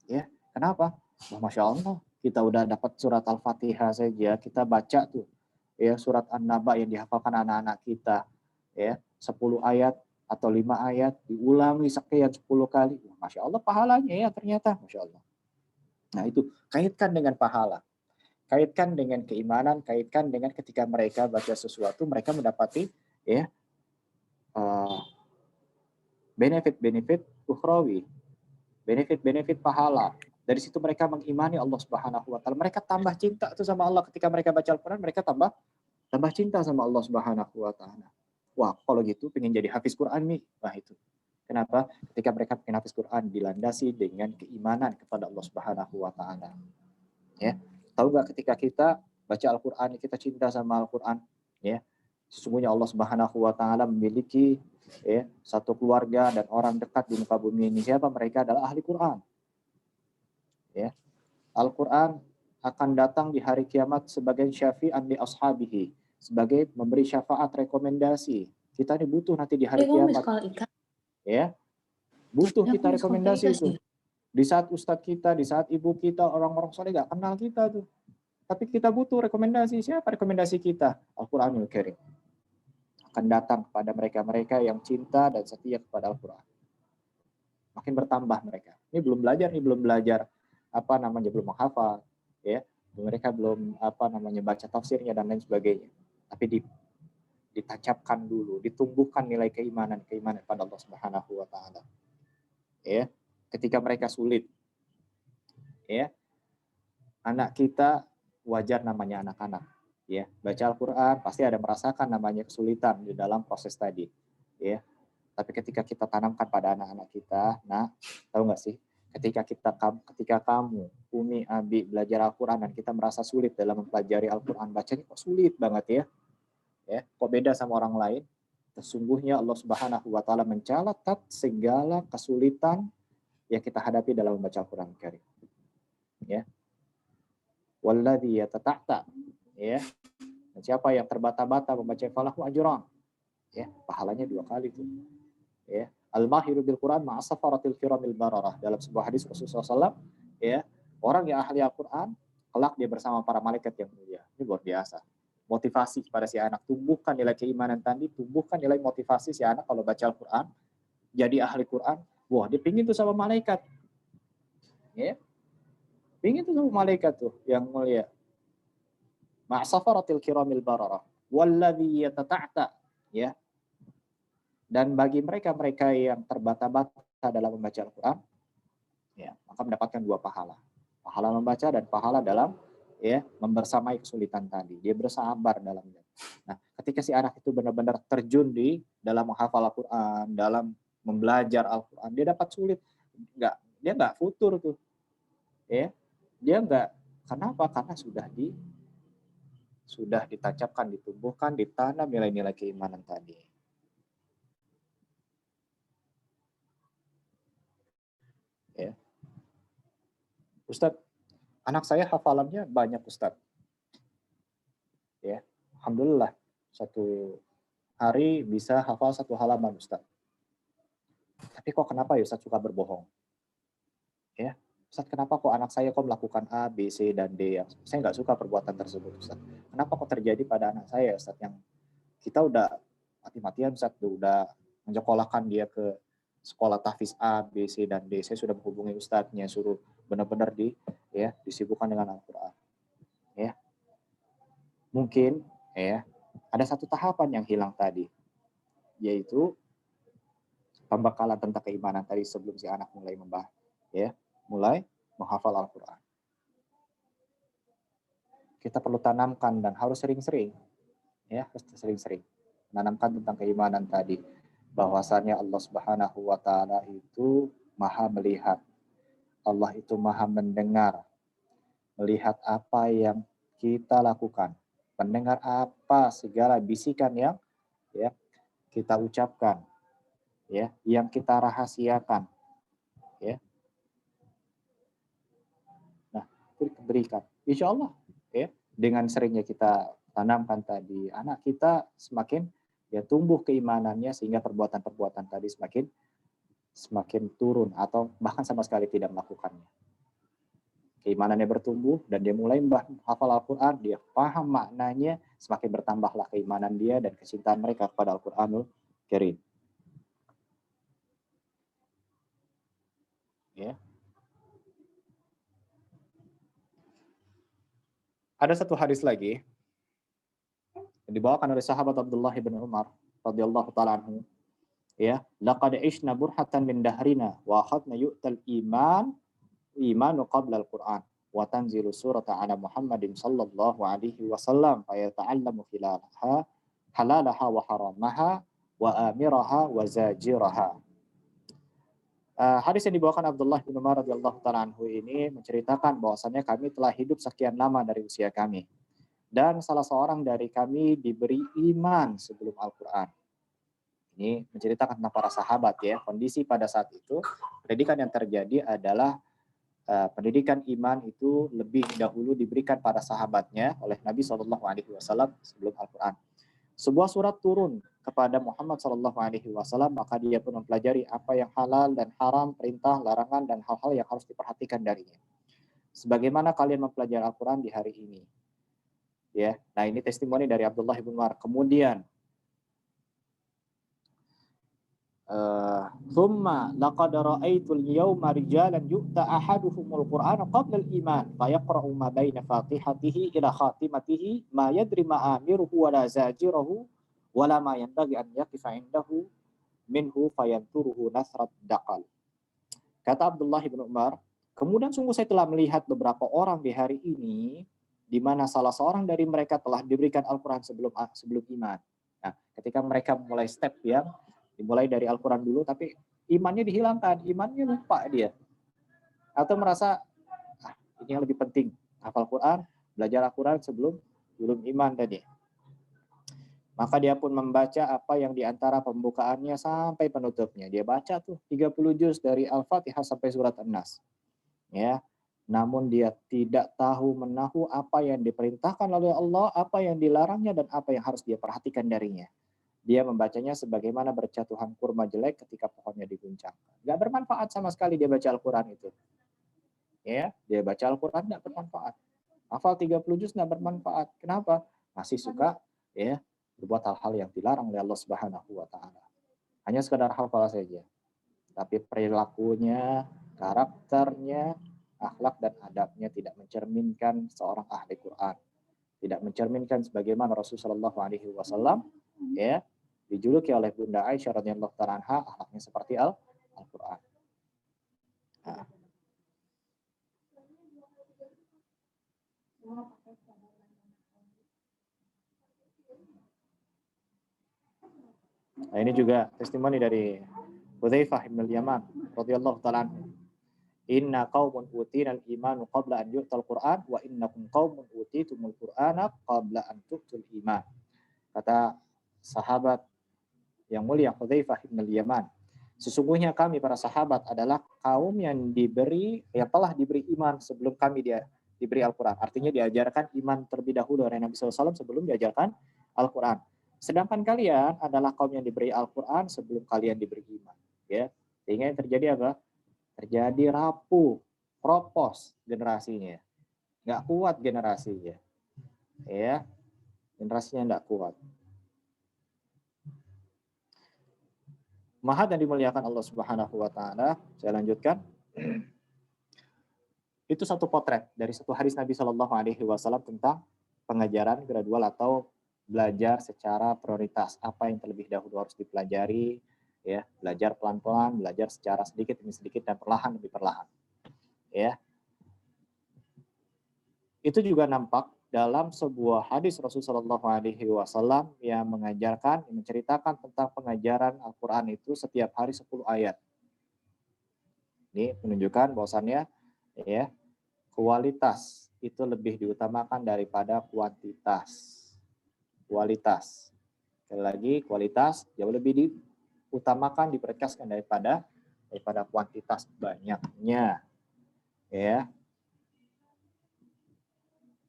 Ya. Kenapa? Oh, Masya Allah, kita udah dapat surat Al-Fatihah saja, kita baca tuh. ya surat An-Naba yang dihafalkan anak-anak kita, ya 10 ayat atau 5 ayat diulangi sekian 10 kali, Masya Allah pahalanya ya ternyata, Masya Allah. Nah itu kaitkan dengan pahala, kaitkan dengan keimanan, kaitkan dengan ketika mereka baca sesuatu mereka mendapati ya benefit-benefit ukhrawi, benefit-benefit pahala. Dari situ mereka mengimani Allah Subhanahu wa taala. Mereka tambah cinta tuh sama Allah ketika mereka baca Al-Qur'an, mereka tambah cinta sama Allah Subhanahu wa taala. Wah, kalau gitu pengen jadi hafiz Quran nih. Wah itu. Kenapa? Ketika mereka pengen hafiz Quran dilandasi dengan keimanan kepada Allah Subhanahu wa taala. Ya. Tahu nggak ketika kita baca Al-Qur'an, kita cinta sama Al-Qur'an, ya. Sesungguhnya Allah Subhanahu wa taala memiliki ya satu keluarga dan orang dekat di muka bumi ini. Siapa? Mereka adalah ahli Quran. Ya. Al-Quran akan datang di hari kiamat sebagai syafi'an li ashabihi, sebagai memberi syafaat rekomendasi. Kita ini butuh nanti di hari kiamat. Ya. Butuh kita rekomendasi itu. Di saat ustadz kita, di saat ibu kita, orang-orang soleh gak kenal kita tuh. Tapi kita butuh rekomendasi. Siapa rekomendasi kita? Al-Quranul Karim. Akan datang kepada mereka-mereka yang cinta dan setia kepada Al-Quran. Makin bertambah mereka. Ini belum belajar belum menghafal, ya. Mereka belum baca tafsirnya dan lain sebagainya. Tapi ditancapkan dulu, ditumbuhkan nilai keimanan pada Allah Subhanahu wa taala. Ya. Ketika mereka sulit, ya. Anak kita wajar namanya anak-anak, ya. Baca Al-Qur'an pasti ada merasakan namanya kesulitan di dalam proses tadi, ya. Tapi ketika kita tanamkan pada anak-anak kita, nah, tahu nggak sih? Ketika kamu, Umi, Abi belajar Al-Quran dan kita merasa sulit dalam mempelajari Al-Quran, bacanya kok sulit banget ya, kok beda sama orang lain. Sesungguhnya Allah Subhanahu wa taala mencatat segala kesulitan yang kita hadapi dalam membaca Al-Quran Karim. Ya. Walladzi yatata'ta, ya. Dan siapa yang terbata-bata membaca falahu ajran, ya, pahalanya 2 kali tuh. Ya. Al-mahiru bil Quran ma'asafaratil kiramil bararah. Dalam sebuah hadis Rasulullah SAW, ya, orang yang ahli Al-Quran, kelak dia bersama para malaikat yang mulia. Ini luar biasa. Motivasi kepada si anak. Tumbuhkan nilai keimanan tadi, tumbuhkan nilai motivasi si anak kalau baca Al-Quran, jadi ahli Quran. Wah, dia pingin tuh sama malaikat. Ya. Pingin tuh sama malaikat tuh yang mulia. Ma'asafaratil kiramil bararah. Walladzi yatata'ta, ya. Dan bagi mereka-mereka yang terbata-bata dalam membaca Al-Quran, ya, maka mendapatkan 2 pahala. Pahala membaca dan pahala dalam ya membersamai kesulitan tadi. Dia bersabar dalamnya. Nah, ketika si anak itu benar-benar terjun di dalam menghafal Al-Quran, dalam membelajar Al-Quran, dia dapat sulit. Dia nggak futur tuh. Ya, dia nggak. Kenapa? Karena sudah ditancapkan, ditumbuhkan, ditanam nilai-nilai keimanan tadi. Ya. Ustadz, anak saya hafalannya banyak Ustadz. Ya, alhamdulillah 1 hari bisa hafal 1 halaman Ustadz. Tapi kok kenapa ya Ustadz suka berbohong? Ya, Ustadz kenapa kok anak saya kok melakukan A, B, C, dan D? Saya nggak suka perbuatan tersebut Ustadz. Kenapa kok terjadi pada anak saya Ustadz yang kita udah mati-matian Ustadz, udah menyekolahkan dia ke sekolah tahfiz A, B, C, dan D. Saya sudah menghubungi ustadznya, suruh benar-benar disibukkan dengan Al-Quran. Ya. Mungkin ya ada 1 tahapan yang hilang tadi, yaitu pembekalan tentang keimanan tadi sebelum si anak mulai menghafal Al-Quran. Kita perlu tanamkan dan harus sering-sering, ya, harus sering-sering menanamkan tentang keimanan tadi. Bahwasannya Allah Subhanahu wa taala itu Maha melihat. Allah itu Maha mendengar. Melihat apa yang kita lakukan, mendengar apa segala bisikan yang ya kita ucapkan, ya, yang kita rahasiakan, ya. Nah, itu diberikan. Insya Allah, ya, dengan seringnya kita tanamkan tadi, anak kita semakin ya tumbuh keimanannya sehingga perbuatan-perbuatan tadi semakin turun atau bahkan sama sekali tidak melakukannya. Keimanannya bertumbuh dan dia mulai menghafal Al-Quran, dia paham maknanya, semakin bertambahlah keimanan dia dan kecintaan mereka kepada Al-Qur'anul Karim. Ya. Ada satu hadis lagi yang dibawakan oleh sahabat Abdullah bin Umar radhiyallahu taala anhu. Ya, laqad ishna burhatan min dahrina wa akhadna yu'tal imanu qabla al-Qur'an wa tanzilu surata ala Muhammadin sallallahu alaihi wasallam fa yata'allamu hilalaha halalaha wa haramaha wa amiraha wa zajiraha. Hadis yang dibawakan Abdullah bin Umar radhiyallahu taala anhu ini menceritakan bahwasannya kami telah hidup sekian lama dari usia kami dan salah seorang dari kami diberi iman sebelum Al-Qur'an. Ini menceritakan tentang para sahabat ya. Kondisi pada saat itu, pendidikan yang terjadi adalah pendidikan iman itu lebih dahulu diberikan pada sahabatnya oleh Nabi SAW sebelum Al-Quran. Sebuah surat turun kepada Muhammad SAW, maka dia pun mempelajari apa yang halal dan haram, perintah, larangan, dan hal-hal yang harus diperhatikan darinya. Sebagaimana kalian mempelajari Al-Quran di hari ini. Ya, nah ini testimoni dari Abdullah bin Umar. Kemudian thumma laqad ra'aitul yawma rijalan yu'ta ahaduhumul qur'ana qabla al-iman fa yaqra'u ma baina fatihatihi ila khatimatihi ma yadri ma amiruhu wa la zajirahu wa la ma yanbaghi an yaqifa indahu minhu fayanturuhu nasrat daqal. Kata Abdullah bin Umar, kemudian sungguh saya telah melihat beberapa orang di hari ini di mana salah seorang dari mereka telah diberikan Al-Quran sebelum iman. Nah, ketika mereka mulai step yang dimulai dari Al-Quran dulu, tapi imannya dihilangkan, imannya lupa dia. Atau merasa, ini yang lebih penting, hafal Quran, belajar Al-Quran belum iman tadi. Maka dia pun membaca apa yang diantara pembukaannya sampai penutupnya. Dia baca tuh 30 juz dari Al-Fatihah sampai surat An-Nas. Ya. Namun dia tidak tahu menahu apa yang diperintahkan oleh Allah, apa yang dilarangnya, dan apa yang harus dia perhatikan darinya. Dia membacanya sebagaimana berjatuhan kurma jelek ketika pohonnya diguncangkan. Gak bermanfaat sama sekali dia baca Al-Quran itu. Ya, dia baca Al-Quran gak bermanfaat. Hafal 30 juz gak bermanfaat. Kenapa? Masih suka ya berbuat hal-hal yang dilarang oleh Allah Subhanahu wa taala. Hanya sekadar hafal saja. Tapi perilakunya, karakternya, akhlak dan adabnya tidak mencerminkan seorang ahli Quran. Tidak mencerminkan sebagaimana Rasulullah SAW ya dijuluki oleh Bunda Aisyah radhiyallahu taala anha akhlaknya seperti Al-Qur'an. Nah, ini juga testimoni dari Hudzaifah bin Yaman radhiyallahu taala anhu. Inna qaumun utinal imanu qabla an yu'tal Qur'an wa innakum qaumun utitumul Qur'ana qabla an tu'tul iman. Kata sahabat yang mulia Hudzaifah bin Yaman, sesungguhnya kami para sahabat adalah kaum yang telah diberi iman sebelum kami diberi Al-Quran. Artinya diajarkan iman terlebih dahulu oleh Nabi SAW sebelum diajarkan Al-Quran. Sedangkan kalian adalah kaum yang diberi Al-Quran sebelum kalian diberi iman. Ya, sehingga yang terjadi apa? Terjadi rapuh, kropos generasinya, nggak kuat generasinya. Ya, generasinya nggak kuat. Maha dan dimuliakan Allah Subhanahu wa taala. Saya lanjutkan. Itu satu potret dari satu hadis Nabi Shallallahu alaihi wasallam tentang pengajaran gradual atau belajar secara prioritas. Apa yang terlebih dahulu harus dipelajari, ya, belajar pelan-pelan, belajar secara sedikit demi sedikit dan perlahan demi perlahan. Ya. Itu juga nampak dalam sebuah hadis Rasulullah SAW yang menceritakan tentang pengajaran Al-Quran itu setiap hari 10 ayat. Ini menunjukkan bahwasannya ya kualitas itu lebih diutamakan daripada kuantitas. Kualitas. Sekali lagi kualitas jauh lebih diutamakan, diprioritaskan daripada kuantitas banyaknya. Ya.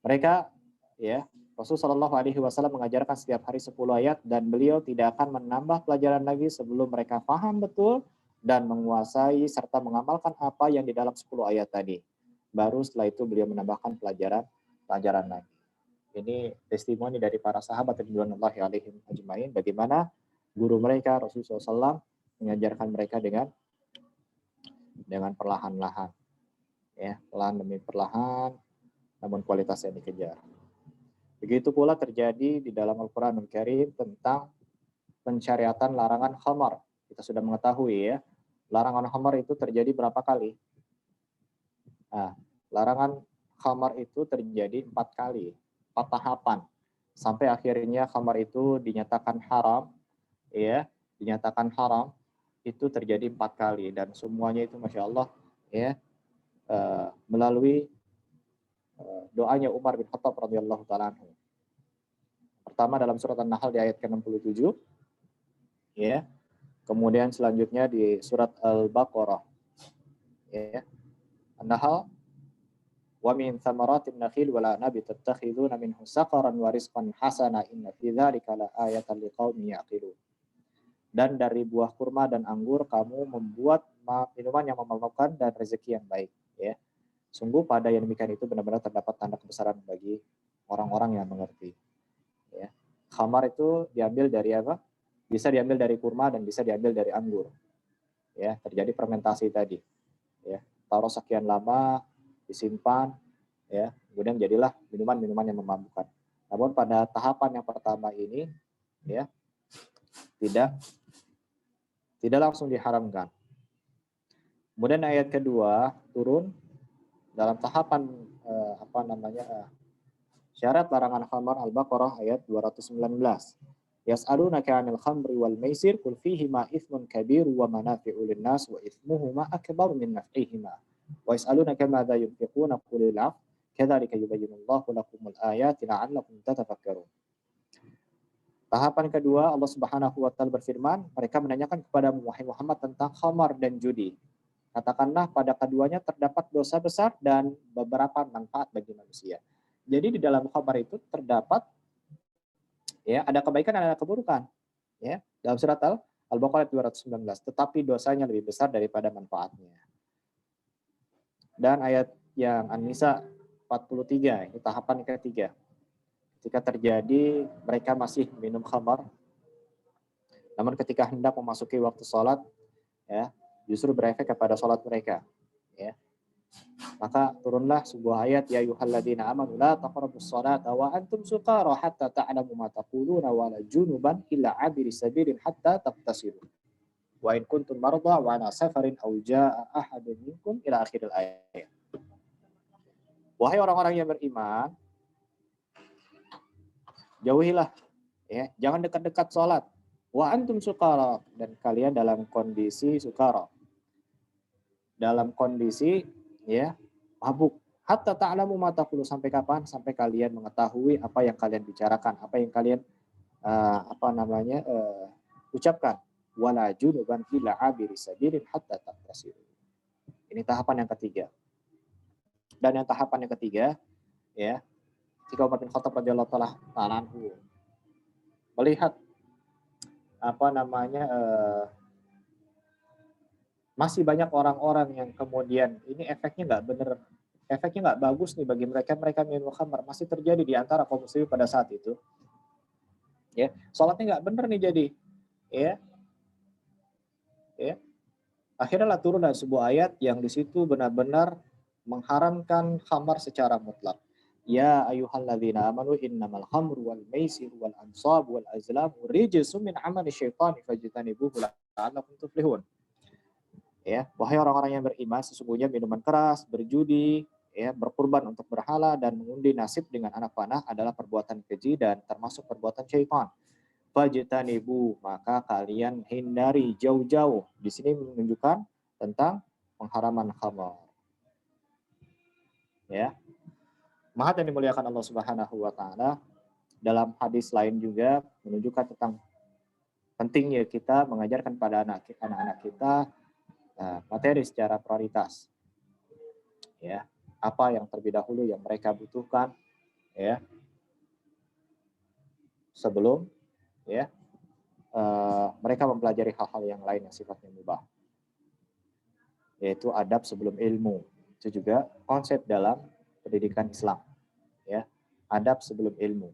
Mereka ya Rasulullah SAW mengajarkan setiap hari 10 ayat dan beliau tidak akan menambah pelajaran lagi sebelum mereka paham betul dan menguasai serta mengamalkan apa yang di dalam 10 ayat tadi. Baru setelah itu beliau menambahkan pelajaran lagi. Ini testimoni dari para sahabat radhiyallahu alaihim ajmain bagaimana guru mereka Rasulullah SAW mengajarkan mereka dengan perlahan-lahan, ya, pelan demi perlahan, namun kualitasnya dikejar. Begitu pula terjadi di dalam Al-Quranul Karim tentang pensyariatan larangan khamar. Kita sudah mengetahui ya, larangan khamar itu terjadi berapa kali? Nah, larangan khamar itu terjadi 4 kali, 4 tahapan, sampai akhirnya khamar itu dinyatakan haram, ya, dinyatakan haram itu terjadi 4 kali dan semuanya itu masya Allah ya melalui doanya Umar bin Khattab radhiyallahu taala anhu. Pertama dalam surat An-Nahl di ayat ke-67, ya. Kemudian selanjutnya di surat Al-Baqarah, ya. An-Nahl, wa min thamaratin nakhil wala nabi tattakhiduna minhu saqaran wa rizqan hasana inna fi dzalika la ayatan liqaumin yaqilun. Dan dari buah kurma dan anggur kamu membuat minuman yang memabukkan dan rezeki yang baik, ya. Sungguh pada yang demikian itu benar-benar terdapat tanda kebesaran bagi orang-orang yang mengerti. Ya. Khamar itu diambil dari apa? Bisa diambil dari kurma dan bisa diambil dari anggur. Ya, terjadi fermentasi tadi. Ya, taruh sekian lama, disimpan, ya, kemudian jadilah minuman-minuman yang memabukkan. Namun pada tahapan yang pertama ini, ya, tidak langsung diharamkan. Kemudian ayat kedua turun dalam tahapan syarat larangan khamar Al-Baqarah ayat 219. Yas'alunaka 'anil khamri wal maisir qul fihima itsmun kabir wa manafi'u lin-nas wa itsmuhuma akbar min naf'ihima. Wa yas'alunaka madza yunfiquna qulil 'afw kadzalika yubayyinullahu lakumul ayati la'allakum tatafakkarun. Tahapan kedua Allah Subhanahu wa taala berfirman, mereka menanyakan kepada Muhammad tentang khamar dan judi. Katakanlah pada keduanya terdapat dosa besar dan beberapa manfaat bagi manusia. Jadi di dalam khamar itu terdapat ya ada kebaikan dan ada keburukan. Ya, dalam surat Al-Baqarah 219, tetapi dosanya lebih besar daripada manfaatnya. Dan ayat yang An-Nisa 43, ini tahapan ketiga. Ketika terjadi mereka masih minum khamar, namun ketika hendak memasuki waktu sholat, ya, justru berefek kepada sholat mereka, ya. Maka turunlah sebuah ayat, ya ayyuhalladzina amanu la taqrabus sholata wa antum sukara hatta ta'lamu ma taquluna wa la junuban illa 'abiri sabilin hatta taghtasilu wa in kuntum marda wa 'ala safarin aw jaa'a ahadun minkum ila akhiril ayat. Wahai orang-orang yang beriman, jauhilah, ya, jangan dekat-dekat sholat. Wa antum sukara, dan kalian dalam kondisi sukara, dalam kondisi ya mabuk. Hatta ta'lamu ma taqulu, sampai kapan? Sampai kalian mengetahui apa yang kalian bicarakan, apa yang kalian ucapkan. Wala junuban illa 'abiri sabilin hatta taghtasilu. Ini tahapan yang ketiga. Dan yang tahapan yang ketiga, ya, ketika Umar bin Khattab radhiyallahu taala anhu melihat masih banyak orang-orang yang kemudian ini efeknya nggak benar, efeknya nggak bagus nih bagi mereka minum khamar, masih terjadi di antara kaum muslimin pada saat itu. Ya, sholatnya nggak benar nih jadi, ya. Akhirnya lah turun sebuah ayat yang di situ benar-benar mengharamkan khamar secara mutlak. Ya ayyuhalladzina amanu innamal khamru wal maisir wal ansab wal azlam rijsun min amali syaitani fajtanibuhu la'allakum tuflihun. Ya, wahai orang-orang yang beriman, sesungguhnya minuman keras, berjudi, ya, berkurban untuk berhala dan mengundi nasib dengan anak panah adalah perbuatan keji dan termasuk perbuatan syaitan. Fajtanibu, maka kalian hindari jauh-jauh. Di sini menunjukkan tentang pengharaman khamar. Ya. Mahat yang dimuliakan Allah Subhanahu wa taala, dalam hadis lain juga menunjukkan tentang pentingnya kita mengajarkan pada anak-anak kita materi secara prioritas. Ya, apa yang terlebih dahulu yang mereka butuhkan, ya. Sebelum ya mereka mempelajari hal-hal yang lain yang sifatnya mubah. Yaitu adab sebelum ilmu. Itu juga konsep dalam pendidikan Islam, ya. adab sebelum ilmu,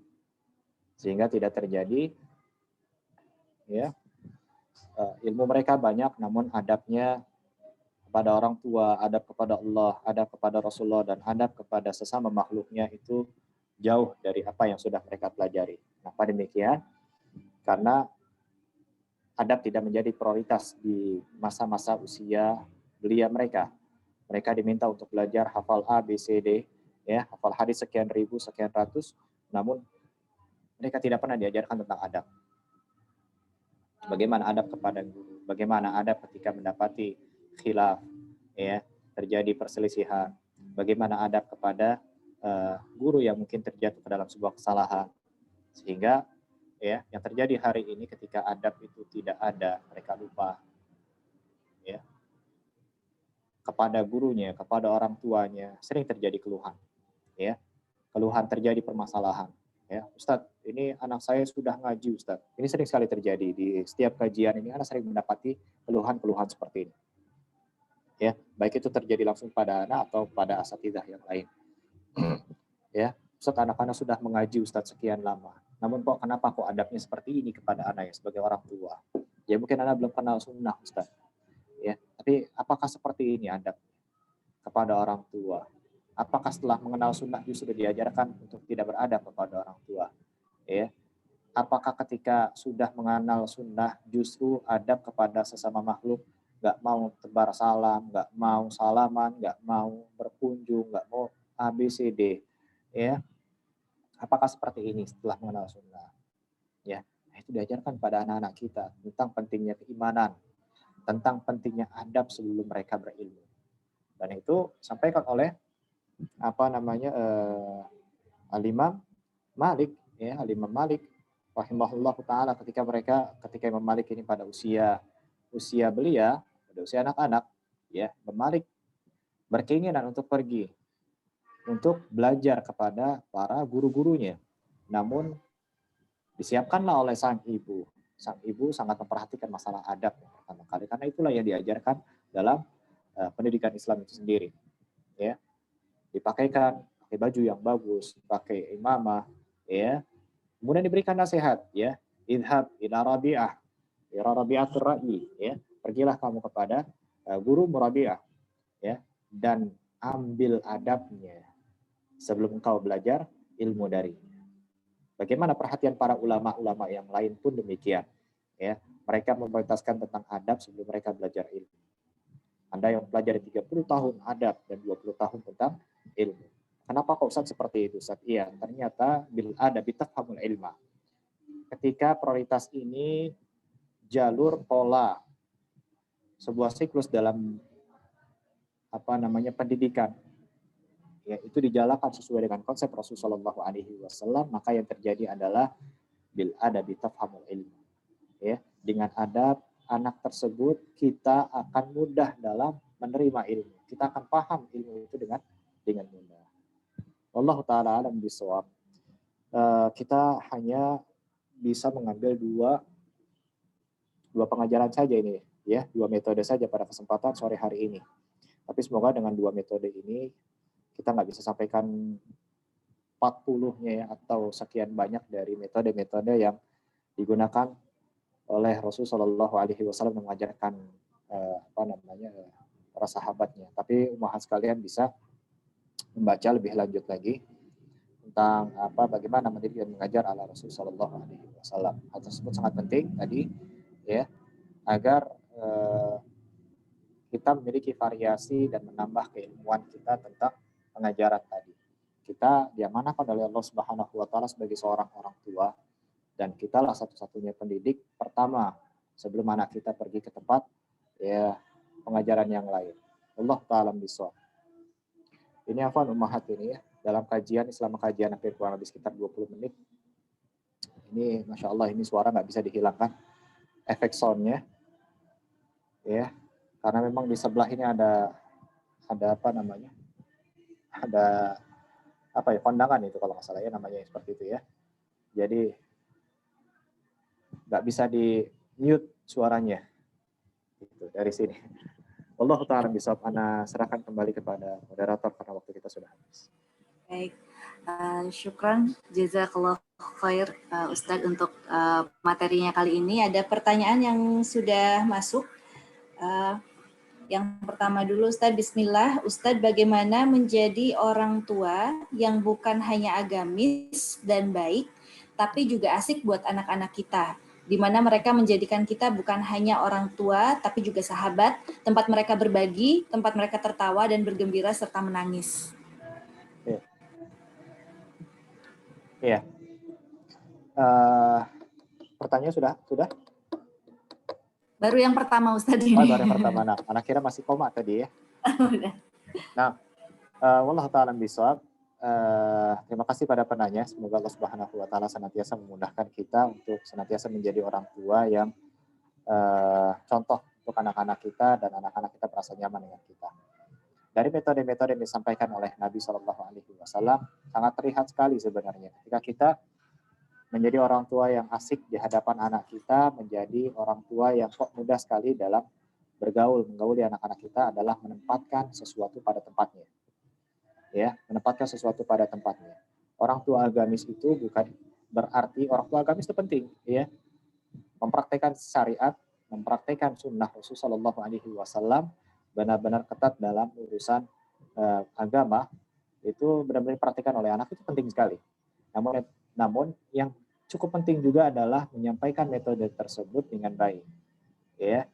sehingga tidak terjadi ya ilmu mereka banyak namun adabnya kepada orang tua, adab kepada Allah, adab kepada Rasulullah, dan adab kepada sesama makhluknya itu jauh dari apa yang sudah mereka pelajari. Kenapa demikian? Karena adab tidak menjadi prioritas di masa-masa usia belia mereka. Mereka diminta untuk belajar hafal A, B, C, D, ya, hafal hadis sekian ribu, sekian ratus, namun mereka tidak pernah diajarkan tentang adab. Bagaimana adab kepada guru, bagaimana adab ketika mendapati khilaf, ya, terjadi perselisihan, bagaimana adab kepada guru yang mungkin terjatuh ke dalam sebuah kesalahan, sehingga ya yang terjadi hari ini ketika adab itu tidak ada, mereka lupa ya kepada gurunya, kepada orang tuanya, sering terjadi keluhan, ya, keluhan, terjadi permasalahan. Ya, Ustadz, ini anak saya sudah ngaji, Ustadz. Ini sering sekali terjadi di setiap kajian ini, anak sering mendapati keluhan-keluhan seperti ini. Ya, baik itu terjadi langsung pada anak atau pada asatidzah yang lain. Ya, Ustadz, anak-anak sudah mengaji, Ustadz, sekian lama. Namun kenapa kok adabnya seperti ini kepada anak ya sebagai orang tua? Ya mungkin anak belum kenal sunnah, Ustadz. Ya, tapi apakah seperti ini adab kepada orang tua? Apakah setelah mengenal sunnah justru diajarkan untuk tidak beradab kepada orang tua? Ya, apakah ketika sudah mengenal sunnah justru adab kepada sesama makhluk, nggak mau tebar salam, nggak mau salaman, nggak mau berkunjung, nggak mau A, B, C, D, ya? Apakah seperti ini setelah mengenal sunnah? Ya, itu diajarkan pada anak-anak kita tentang pentingnya keimanan, tentang pentingnya adab sebelum mereka berilmu. Dan itu disampaikan oleh Al-Imam Malik, ya, Al-Imam Malik rahimahullah taala, ketika Imam Malik ini pada usia belia, pada usia anak-anak, ya, Imam Malik berkeinginan untuk pergi untuk belajar kepada para guru-gurunya. Namun disiapkanlah oleh sang ibu. Sang ibu sangat memperhatikan masalah adab pertama kali, karena itulah yang diajarkan dalam pendidikan Islam itu sendiri. Ya, dipakaikan pakai baju yang bagus, pakai imamah, ya. Kemudian diberikan nasihat, ya, idhab ila Rabi'atur Ra'i, ya. Pergilah kamu kepada guru Murabi'ah, ya, dan ambil adabnya sebelum engkau belajar ilmu darinya. Bagaimana perhatian para ulama-ulama yang lain pun demikian, ya. Mereka memprioritaskan tentang adab sebelum mereka belajar ilmu. Anda yang pelajari 30 tahun adab dan 20 tahun tentang ilmu. Kenapa kok Ustaz seperti itu, Ustaz? Iya, ternyata bil adabi tafhamul ilma. Ketika prioritas ini jalur pola sebuah siklus dalam pendidikan, ya, itu dijalankan sesuai dengan konsep Rasulullah SAW, maka yang terjadi adalah bil adabi tafhamul ilma. Ya, dengan adab anak tersebut kita akan mudah dalam menerima ilmu. Kita akan paham ilmu itu dengan mudah. Wallahu taala alam bisawab. Kita hanya bisa mengambil dua pengajaran saja ini, ya, dua metode saja pada kesempatan sore hari ini. Tapi semoga dengan dua metode ini kita nggak bisa sampaikan 40-nya ya, atau sekian banyak dari metode-metode yang digunakan oleh Rasulullah SAW mengajarkan para sahabatnya. Tapi umat sekalian bisa membaca lebih lanjut lagi tentang bagaimana mendidik dan mengajar ala Rasulullah SAW. Hal tersebut sangat penting tadi, ya, agar kita memiliki variasi dan menambah keilmuan kita tentang pengajaran tadi. Kita diamanahkan oleh Allah Subhanahu wa taala sebagai seorang orang tua, dan kitalah satu-satunya pendidik pertama sebelum anak kita pergi ke tempat, ya, pengajaran yang lain. Allah ta'ala bisawab. Ini afwan ummahat ini ya, dalam kajian Islam kajian hampir kurang lebih sekitar 20 menit. Ini Masya Allah, ini suara nggak bisa dihilangkan efek soundnya, ya, karena memang di sebelah ini ada kondangan itu kalau nggak salah ya namanya seperti itu ya. Jadi nggak bisa di mute suaranya gitu dari sini. Allah ta'ala bisa ana serahkan kembali kepada moderator karena waktu kita sudah habis. Baik. Syukran, jazakallah khair Ustadz untuk materinya kali ini. Ada pertanyaan yang sudah masuk. Yang pertama dulu Ustadz, bismillah. Ustadz, bagaimana menjadi orang tua yang bukan hanya agamis dan baik, tapi juga asik buat anak-anak kita, di mana mereka menjadikan kita bukan hanya orang tua, tapi juga sahabat, tempat mereka berbagi, tempat mereka tertawa dan bergembira serta menangis. Iya. Pertanyaan sudah? Baru yang pertama Ustadz ini. Baru yang pertama. Nah, anak kira masih koma tadi ya. Nah, wallahu ta'ala bishawab. Terima kasih pada penanya. Semoga Allah Subhanahu wa taala senantiasa memudahkan kita untuk senantiasa menjadi orang tua yang contoh untuk anak-anak kita dan anak-anak kita merasa nyaman dengan kita. Dari metode-metode yang disampaikan oleh Nabi SAW sangat terlihat sekali sebenarnya ketika kita menjadi orang tua yang asik di hadapan anak kita, menjadi orang tua yang kok mudah sekali dalam menggauli anak-anak kita adalah menempatkan sesuatu pada tempatnya. Ya, menempatkan sesuatu pada tempatnya. Orang tua agamis itu bukan berarti orang tua agamis itu penting, ya. Mempraktekkan syariat, mempraktekkan sunnah Rasulullah SAW benar-benar ketat dalam urusan agama itu benar-benar diperhatikan oleh anak itu penting sekali. Namun yang cukup penting juga adalah menyampaikan metode tersebut dengan baik. Ya,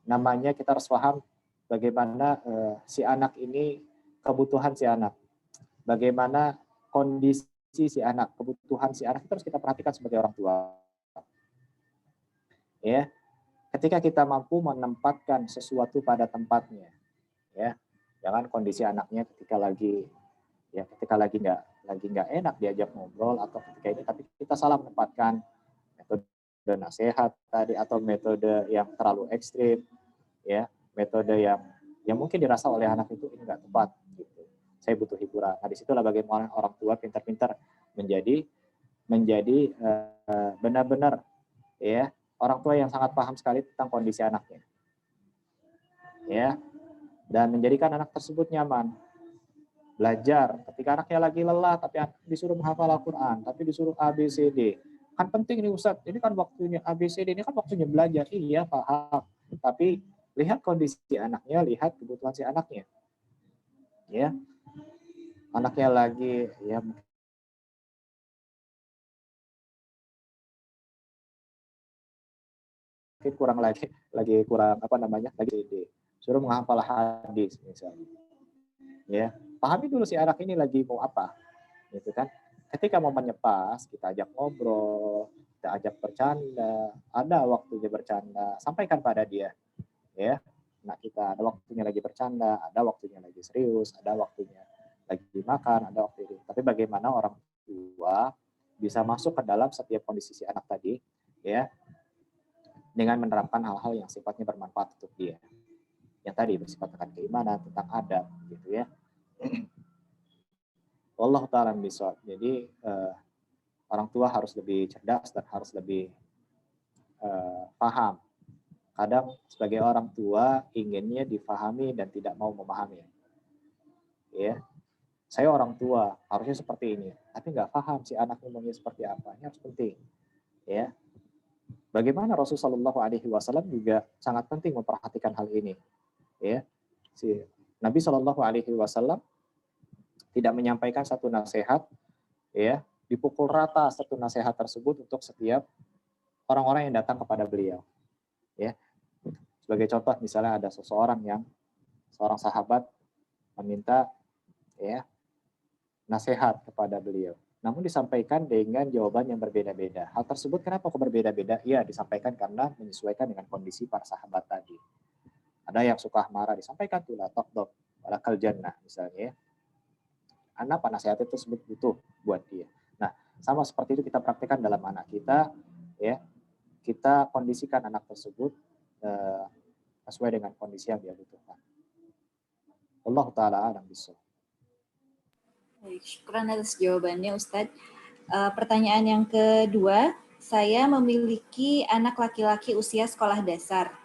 namanya kita harus paham bagaimana si anak ini, kebutuhan si anak, bagaimana kondisi si anak, kebutuhan si anak itu harus kita perhatikan sebagai orang tua. Ya, ketika kita mampu menempatkan sesuatu pada tempatnya, ya, jangan kondisi anaknya ketika lagi nggak enak diajak ngobrol atau ketika ini, tapi kita salah menempatkan metode nasihat tadi atau metode yang terlalu ekstrim, ya, metode yang mungkin dirasa oleh anak itu ini nggak tepat, gitu. Saya butuh hiburan. Nah, disitulah bagaimana orang tua pintar-pintar menjadi benar-benar, ya, orang tua yang sangat paham sekali tentang kondisi anaknya, ya, dan menjadikan anak tersebut nyaman belajar. Ketika anaknya lagi lelah, tapi disuruh menghafal Al-Quran, tapi disuruh ABCD, kan penting nih Ustadz, ini kan waktunya ABCD, ini kan waktunya belajar. Iya, paham, tapi lihat kondisi anaknya, lihat kebutuhan si anaknya, ya. Anaknya lagi, ya, mungkin kurang lagi kurang lagi ide, suruh menghafal hadis misalnya, ya, pahami dulu si anak ini lagi mau apa, gitu kan. Ketika momennya pas, kita ajak ngobrol, kita ajak bercanda, ada waktunya bercanda, sampaikan pada dia, ya. Nah, kita ada waktunya lagi bercanda, ada waktunya lagi serius, ada waktunya lagi makan, ada waktu itu. Tapi bagaimana orang tua bisa masuk ke dalam setiap kondisi si anak tadi, ya, dengan menerapkan hal-hal yang sifatnya bermanfaat untuk dia. Yang tadi bersifat tentang keimanan, tentang adab, gitu ya. Allah ta'ala bisa. Jadi orang tua harus lebih cerdas dan harus lebih paham. Kadang sebagai orang tua inginnya difahami dan tidak mau memahami. Ya, saya orang tua harusnya seperti ini, tapi nggak paham si anaknya maunya seperti apa. Ini harus penting. Ya, bagaimana Rasulullah SAW juga sangat penting memperhatikan hal ini. Ya, si Nabi SAW tidak menyampaikan satu nasihat, ya, dipukul rata satu nasihat tersebut untuk setiap orang-orang yang datang kepada beliau. Ya, sebagai contoh misalnya ada seorang sahabat meminta, ya, nasihat kepada beliau. Namun disampaikan dengan jawaban yang berbeda-beda. Hal tersebut kenapa kok berbeda-beda? Ya, disampaikan karena menyesuaikan dengan kondisi para sahabat tadi. Ada yang suka marah, disampaikan tuh lah tok walakal jannah misalnya. Apa nasihat itu tersebut butuh buat dia. Nah, sama seperti itu kita praktekkan dalam anak kita, ya. Kita kondisikan anak tersebut sesuai dengan kondisi yang dia butuhkan. Allah ta'ala a'lam bishawab. Baik, syukuran atas jawabannya Ustadz. Pertanyaan yang kedua, saya memiliki anak laki-laki usia sekolah dasar.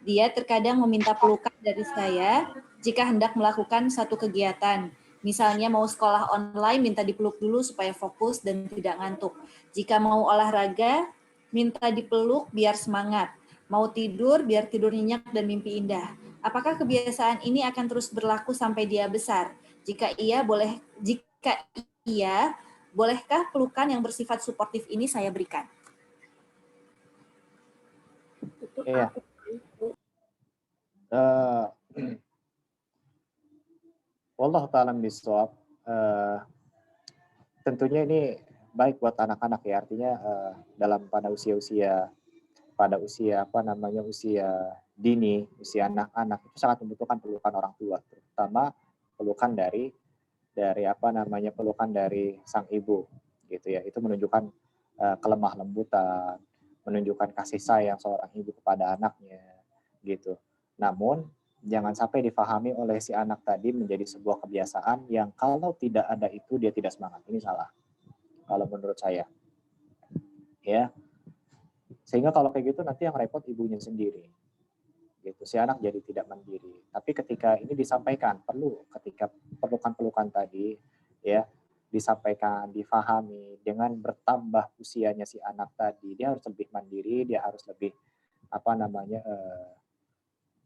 Dia terkadang meminta pelukan dari saya jika hendak melakukan satu kegiatan, Misalnya mau sekolah online, minta dipeluk dulu supaya fokus dan tidak ngantuk. Jika mau olahraga, minta dipeluk biar semangat. Mau tidur, biar tidur nyenyak dan mimpi indah. Apakah kebiasaan ini akan terus berlaku sampai dia besar? Jika iya, bolehkah pelukan yang bersifat suportif ini saya berikan? Iya. Wallahu ta'ala bishawab. Tentunya ini baik buat anak-anak ya, artinya dalam pada usia usia dini, usia anak-anak itu sangat membutuhkan pelukan orang tua, terutama pelukan dari pelukan dari sang ibu gitu ya. Itu menunjukkan kelemah lembutan, menunjukkan kasih sayang seorang ibu kepada anaknya gitu. Namun jangan sampai difahami oleh si anak tadi menjadi sebuah kebiasaan yang kalau tidak ada itu dia tidak semangat. Ini salah kalau menurut saya. Ya. Sehingga kalau kayak gitu nanti yang repot ibunya sendiri. Gitu. Si anak jadi tidak mandiri. Tapi ketika ini disampaikan, ketika pelukan-pelukan tadi ya disampaikan, difahami dengan bertambah usianya si anak tadi, dia harus lebih mandiri, dia harus lebih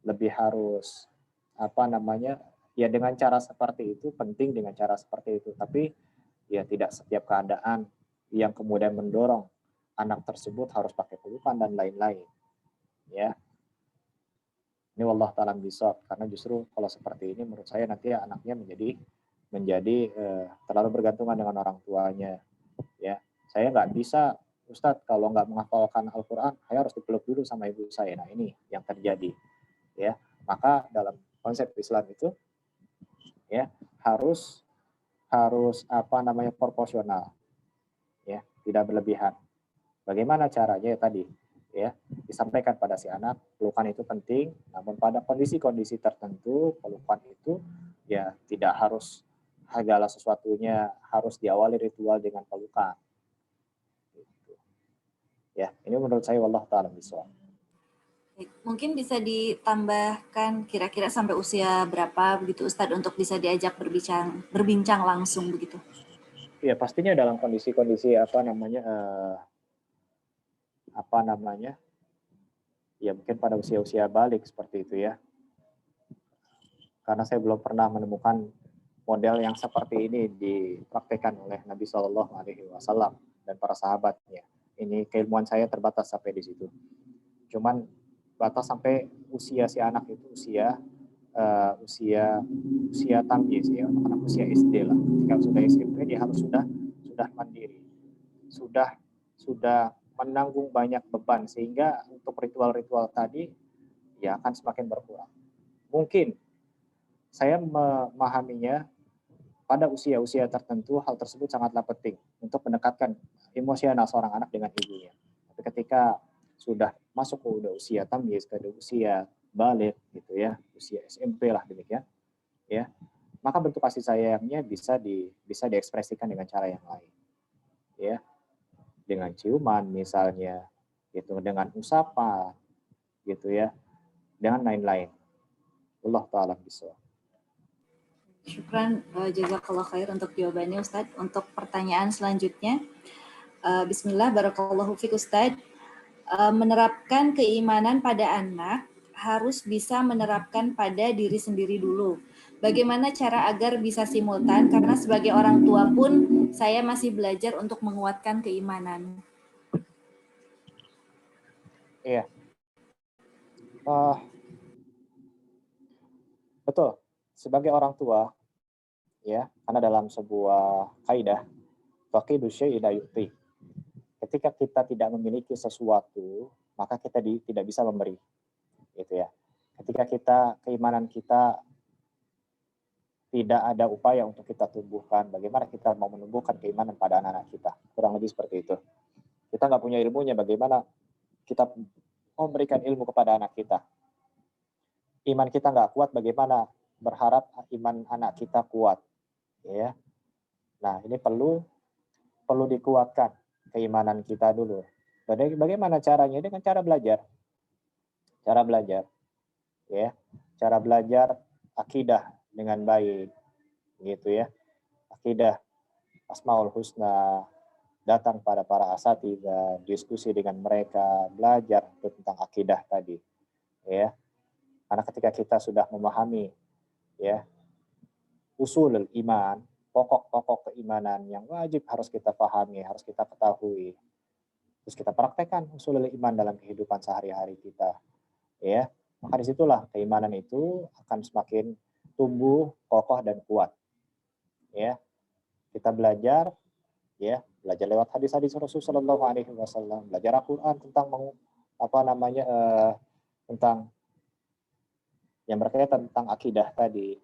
lebih harus ya dengan cara seperti itu, penting dengan cara seperti itu. Tapi ya tidak setiap keadaan yang kemudian mendorong anak tersebut harus pakai pelukan dan lain-lain. Ya. Ini wallah ta'ala bishawab, karena justru kalau seperti ini menurut saya nanti anaknya menjadi terlalu bergantungan dengan orang tuanya. Ya, saya nggak bisa, Ustadz, kalau nggak menghafalkan Al-Quran, saya harus dipeluk dulu sama ibu saya. Nah ini yang terjadi. Ya, maka dalam konsep Islam itu ya harus proporsional, ya, tidak berlebihan. Bagaimana caranya tadi? Ya, disampaikan pada si anak, pelukan itu penting, namun pada kondisi-kondisi tertentu, pelukan itu ya tidak harus segala sesuatunya harus diawali ritual dengan pelukan. Gitu. Ya, ini menurut saya wallahu ta'ala bishawab. Mungkin bisa ditambahkan kira-kira sampai usia berapa begitu Ustadz untuk bisa diajak berbincang langsung begitu? Ya, pastinya dalam kondisi-kondisi ya mungkin pada usia-usia balik seperti itu ya. Karena saya belum pernah menemukan model yang seperti ini dipraktekkan oleh Nabi Shallallahu Alaihi Wasallam dan para sahabatnya. Ini keilmuan saya terbatas sampai di situ. Cuman batas sampai usia si anak itu usia tamyiz ya, anak usia SD lah. Ketika sudah SMP dia harus sudah mandiri, sudah menanggung banyak beban, sehingga untuk ritual-ritual tadi ya akan semakin berkurang. Mungkin saya memahaminya pada usia-usia tertentu hal tersebut sangatlah penting untuk mendekatkan emosional seorang anak dengan ibunya. Tapi ketika sudah masuk ke usia tamyiz, ke usia balik gitu ya, usia SMP lah demikian, ya, maka bentuk kasih sayangnya bisa diekspresikan dengan cara yang lain, ya, dengan ciuman misalnya, gitu, dengan usapan, gitu ya, dengan lain-lain. Allah ta'ala bishawab. Syukran, jazakallah khair untuk jawabannya Ustadz. Untuk pertanyaan selanjutnya, Bismillah, barakallahu fiik Ustadz. Menerapkan keimanan pada anak harus bisa menerapkan pada diri sendiri dulu. Bagaimana cara agar bisa simultan? Karena sebagai orang tua pun saya masih belajar untuk menguatkan keimanan. Iya. Betul. Sebagai orang tua, ya, karena dalam sebuah kaidah, faqidu syai'i la yu'ti. Ketika kita tidak memiliki sesuatu, maka kita tidak bisa memberi. Gitu ya. Ketika keimanan kita tidak ada upaya untuk kita tumbuhkan, bagaimana kita mau menumbuhkan keimanan pada anak-anak kita? Kurang lebih seperti itu. Kita nggak punya ilmunya, bagaimana kita memberikan ilmu kepada anak kita? Iman kita nggak kuat, bagaimana berharap iman anak kita kuat? Ya. Nah, ini perlu dikuatkan keimanan kita dulu. Bagaimana caranya? Dengan cara belajar. Ya. Cara belajar akidah dengan baik. gitu ya. Akidah Asmaul Husna, datang pada para asatidzah, diskusi dengan mereka, belajar tentang akidah tadi, ya. Karena ketika kita sudah memahami, ya, usulul iman, pokok-pokok keimanan yang wajib harus kita pahami, harus kita ketahui, terus kita praktekkan usulul iman dalam kehidupan sehari-hari kita, ya. Maka disitulah keimanan itu akan semakin tumbuh, kokoh dan kuat, ya. Kita belajar, ya, belajar lewat hadis-hadis Rasulullah Shallallahu Alaihi Wasallam, belajar Al-Quran tentang tentang yang berkaitan tentang akidah tadi,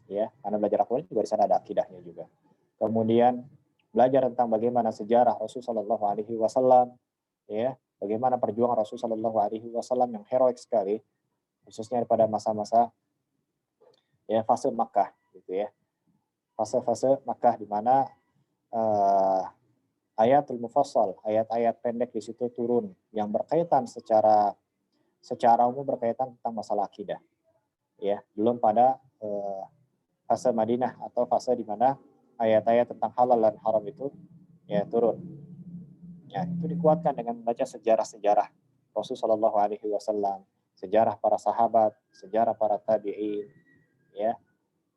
ya, karena belajar Al-Quran juga di sana ada akidahnya juga. Kemudian belajar tentang bagaimana sejarah Rasulullah Shallallahu Alaihi Wasallam, ya, bagaimana perjuangan Rasulullah Shallallahu Alaihi Wasallam yang heroik sekali, khususnya pada masa-masa, ya, fase Makkah, gitu ya, fase-fase Makkah di mana ayatul mufassal, ayat-ayat pendek di situ turun yang berkaitan secara umum berkaitan tentang masalah akidah. Ya, belum pada fase Madinah atau fase di mana ayat-ayat tentang halal dan haram itu, ya, turun. Ya, itu dikuatkan dengan membaca sejarah-sejarah Rasulullah Shallallahu Alaihi Wasallam, sejarah para sahabat, sejarah para tabi'in. Ya,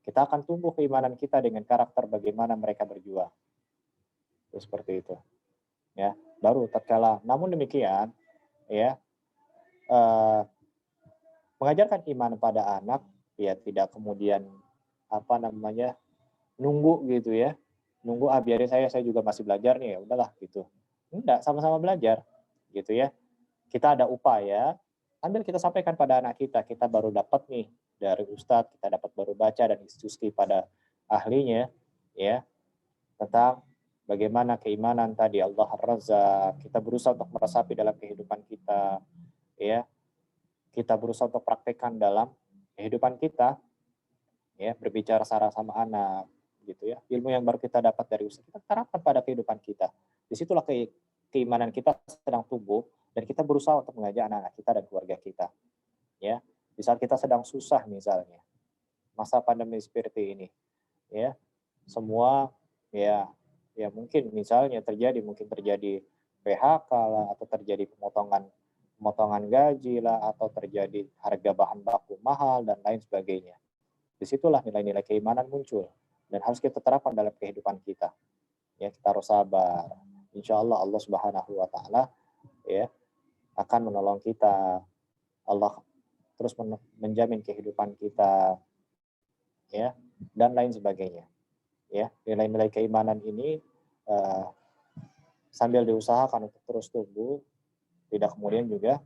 kita akan tumbuh keimanan kita dengan karakter bagaimana mereka berjuang. Seperti itu, ya, baru tatkala. Namun demikian, ya, mengajarkan iman pada anak, ya, tidak kemudian nunggu gitu ya, nunggu biarin saya juga masih belajar nih, ya udahlah gitu. Enggak, sama-sama belajar gitu ya. Kita ada upaya, ambil kita sampaikan pada anak kita baru dapat nih dari ustadz, kita dapat baru baca dan diskusi pada ahlinya, ya, tentang bagaimana keimanan tadi Allah Ar-Razzaq, kita berusaha untuk meresapi dalam kehidupan kita, ya. Kita berusaha untuk praktekkan dalam kehidupan kita, ya, berbicara sama anak, gitu ya. Ilmu yang baru kita dapat dari ustaz, kita terapkan pada kehidupan kita. Disitulah keimanan kita sedang tumbuh dan kita berusaha untuk mengajak anak-anak kita dan keluarga kita, ya. Di saat kita sedang susah misalnya, masa pandemi seperti ini, ya, semua, ya mungkin misalnya mungkin terjadi PHK lah, atau terjadi pemotongan gaji lah, atau terjadi harga bahan baku mahal dan lain sebagainya. Disitulah nilai-nilai keimanan muncul dan harus kita terapkan dalam kehidupan kita. Ya, kita harus sabar. Insya Allah Allah Subhanahu Wa Taala, ya, akan menolong kita. Allah terus menjamin kehidupan kita, ya, dan lain sebagainya. Ya, nilai-nilai keimanan ini sambil diusahakan untuk terus tumbuh, tidak kemudian juga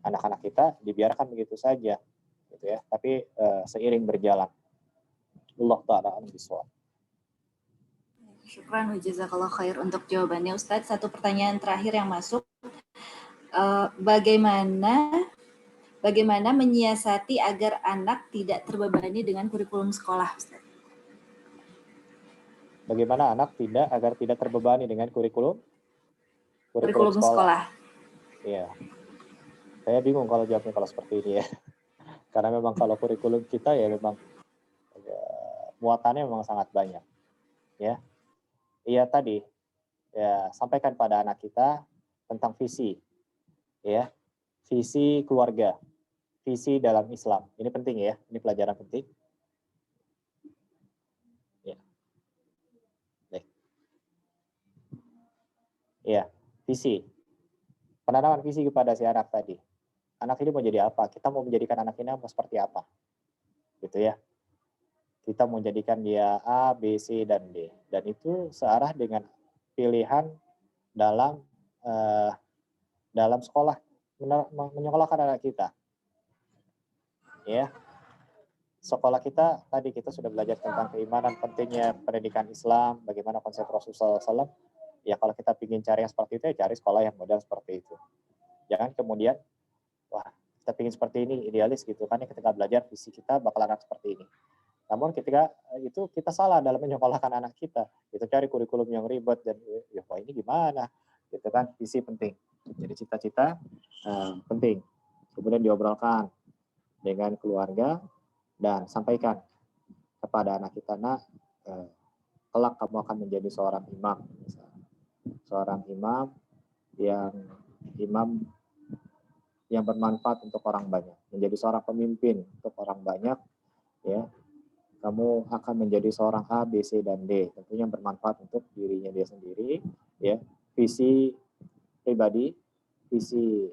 anak-anak kita dibiarkan begitu saja, gitu ya. Tapi seiring berjalan. Allah Ta'ala a'lam bishawab. Syukran wa jazakallah khair untuk jawabannya Ustadz. Satu pertanyaan terakhir yang masuk, bagaimana menyiasati agar anak tidak terbebani dengan kurikulum sekolah, Ustadz? Bagaimana anak agar tidak terbebani dengan kurikulum sekolah? Iya. Saya bingung kalau jawabnya kalau seperti ini ya. Karena memang kalau kurikulum kita ya memang muatannya memang sangat banyak. Ya. Iya tadi, ya, sampaikan pada anak kita tentang visi. Ya. Visi keluarga, visi dalam Islam. Ini penting ya, ini pelajaran penting. Ya. Baik. Ya, visi. Penanaman visi kepada si anak tadi. Anak ini mau jadi apa? Kita mau menjadikan anak ini seperti apa? Gitu ya. Kita mau jadikan dia A, B, C, dan D. Dan itu searah dengan pilihan dalam sekolah, menyekolahkan anak kita. Ya. Sekolah kita, tadi kita sudah belajar tentang keimanan, pentingnya pendidikan Islam, bagaimana konsep Rasulullah SAW. Ya kalau kita ingin cari yang seperti itu, ya cari sekolah yang model seperti itu. Jangan kemudian, wah kita ingin seperti ini, idealis gitu kan, ya ketika belajar visi kita bakal anak seperti ini. Namun ketika itu kita salah dalam menyekolahkan anak kita. Kita cari kurikulum yang ribet dan ya wah ini gimana? Gitu kan, visi penting. Jadi cita-cita penting. Kemudian diobrolkan dengan keluarga dan sampaikan kepada anak kita, nak, kelak kamu akan menjadi seorang imam, misalnya. Seorang imam yang bermanfaat untuk orang banyak, menjadi seorang pemimpin untuk orang banyak, ya. Kamu akan menjadi seorang A, B, C, dan D, tentunya bermanfaat untuk dirinya dia sendiri, ya. Visi pribadi, visi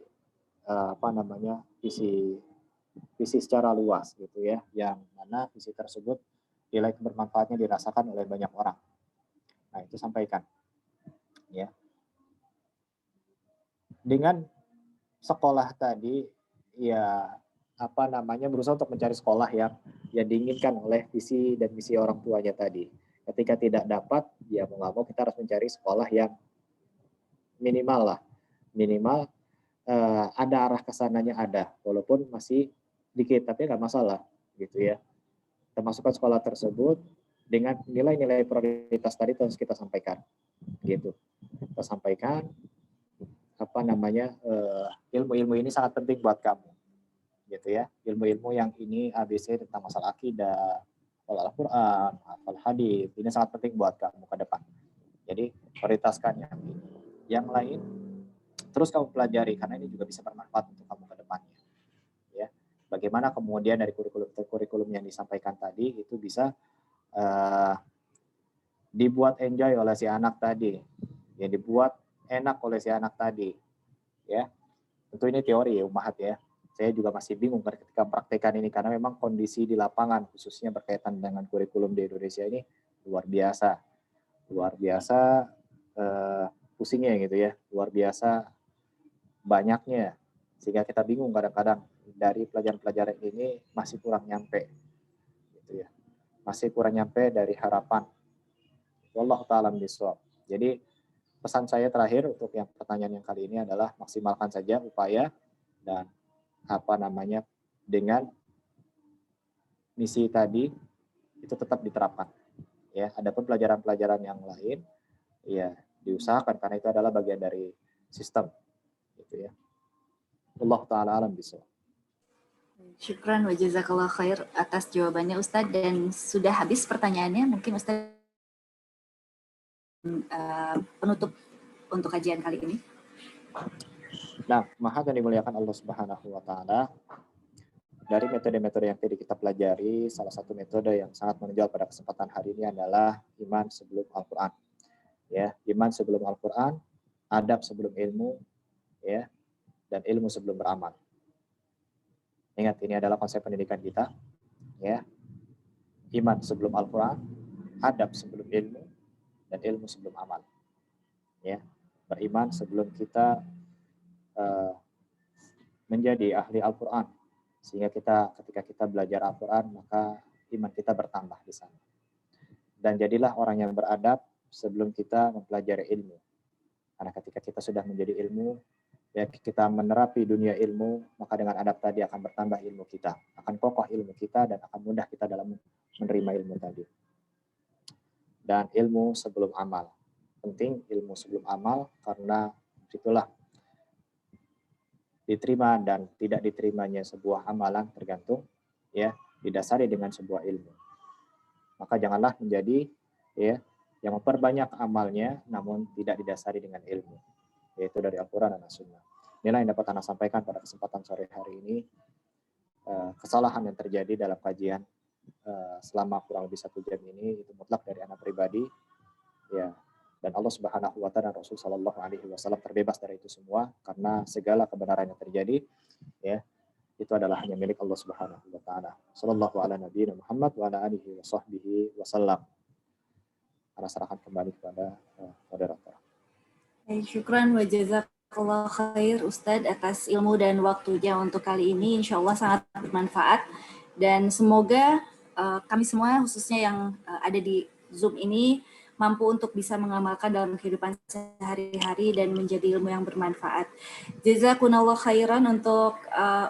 visi secara luas gitu ya, yang mana visi tersebut nilai bermanfaatnya dirasakan oleh banyak orang. Nah, itu sampaikan, ya. Dengan sekolah tadi, ya berusaha untuk mencari sekolah yang diinginkan oleh visi dan misi orang tuanya tadi. Ketika tidak dapat, ya mau nggak mau kita harus mencari sekolah yang minimal ada arah kesananya ada, walaupun masih dikit, tapi nggak masalah, gitu ya. Kita masukkan sekolah tersebut dengan nilai-nilai prioritas tadi terus kita sampaikan, gitu. Kita sampaikan ilmu-ilmu ini sangat penting buat kamu, gitu ya. Ilmu-ilmu yang ini ABC tentang masalah akidah, Al-Quran, Al-Hadis, ini sangat penting buat kamu ke depan. Jadi prioritaskan yang ini. Yang lain terus kamu pelajari karena ini juga bisa bermanfaat untuk kamu ke depannya. Ya. Bagaimana kemudian dari kurikulum yang disampaikan tadi itu bisa dibuat enjoy oleh si anak tadi, ya, dibuat enak oleh si anak tadi, ya. Tentu ini teori ya, Umahat ya. Saya juga masih bingung ketika praktekan ini karena memang kondisi di lapangan khususnya berkaitan dengan kurikulum di Indonesia ini luar biasa pusingnya gitu ya, luar biasa banyaknya, sehingga kita bingung kadang-kadang dari pelajaran-pelajaran ini masih kurang nyampe, gitu ya, masih kurang nyampe dari harapan. Wallahu ta'ala bishawab. Jadi pesan saya terakhir untuk yang pertanyaan yang kali ini adalah maksimalkan saja upaya dan dengan misi tadi itu tetap diterapkan. Ya, adapun pelajaran-pelajaran yang lain, ya diusahakan karena itu adalah bagian dari sistem, gitu ya. Allah Ta'ala alam bishawab. Syukran wa jazakallah khair atas jawabannya Ustadz, dan sudah habis pertanyaannya. Mungkin Ustadz penutup untuk kajian kali ini. Nah, maha yang dimuliakan Allah Subhanahu wa Ta'ala, dari metode-metode yang tadi kita pelajari, salah satu metode yang sangat menonjol pada kesempatan hari ini adalah iman sebelum Al-Quran. Ya, iman sebelum Al-Quran, adab sebelum ilmu, ya, dan ilmu sebelum beramal. Ingat, ini adalah konsep pendidikan kita, ya. Iman sebelum Al-Quran, adab sebelum ilmu, dan ilmu sebelum amal. Ya, beriman sebelum kita menjadi ahli Al-Quran, sehingga ketika kita belajar Al-Quran maka iman kita bertambah di sana. Dan jadilah orang yang beradab sebelum kita mempelajari ilmu, karena ketika kita sudah menjadi ilmu, ya kita menerapi dunia ilmu, maka dengan adab tadi akan bertambah ilmu kita, akan kokoh ilmu kita, dan akan mudah kita dalam menerima ilmu tadi. Dan ilmu sebelum amal, penting ilmu sebelum amal, karena itulah diterima dan tidak diterimanya sebuah amalan tergantung, ya, didasari dengan sebuah ilmu. Maka janganlah menjadi, ya, yang memperbanyak amalnya namun tidak didasari dengan ilmu, yaitu dari Al-Quran dan As-Sunnah. Inilah yang dapat Anda sampaikan pada kesempatan sore hari ini. Kesalahan yang terjadi dalam kajian selama kurang lebih 1 jam ini itu mutlak dari Anda pribadi, ya. Dan Allah Subhanahu wa Ta'ala dan Rasul Sallallahu Alaihi Wasallam terbebas dari itu semua, karena segala kebenaran yang terjadi, ya, itu adalah hanya milik Allah Subhanahu wa Ta'ala. Sallallahu ala nabiyina Muhammad wa ala alihi wa sahbihi wasallam. Ana serahkan kembali kepada moderator. Syukran wa jazakallah khair Ustadz atas ilmu dan waktunya untuk kali ini. Insya Allah sangat bermanfaat, dan semoga kami semua khususnya yang ada di Zoom ini mampu untuk bisa mengamalkan dalam kehidupan sehari-hari dan menjadi ilmu yang bermanfaat. Jazakumullah khairan untuk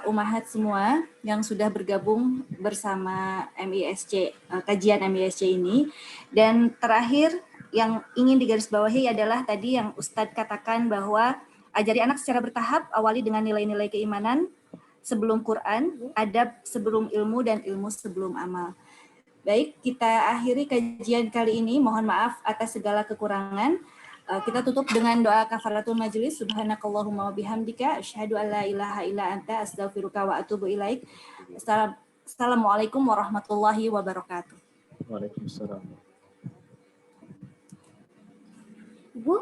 umahat semua yang sudah bergabung bersama MISC, kajian MISC ini. Dan terakhir yang ingin digarisbawahi adalah tadi yang Ustadz katakan bahwa ajari anak secara bertahap, awali dengan nilai-nilai keimanan sebelum Quran, adab sebelum ilmu, dan ilmu sebelum amal. Baik, kita akhiri kajian kali ini. Mohon maaf atas segala kekurangan. Kita tutup dengan doa kafaratul majelis. Subhanakallahumma wa bihamdika asyhadu an la ilaha illa anta astaghfiruka wa atubu ilaik. Assalamualaikum warahmatullahi wabarakatuh. Waalaikumsalam. Ibu?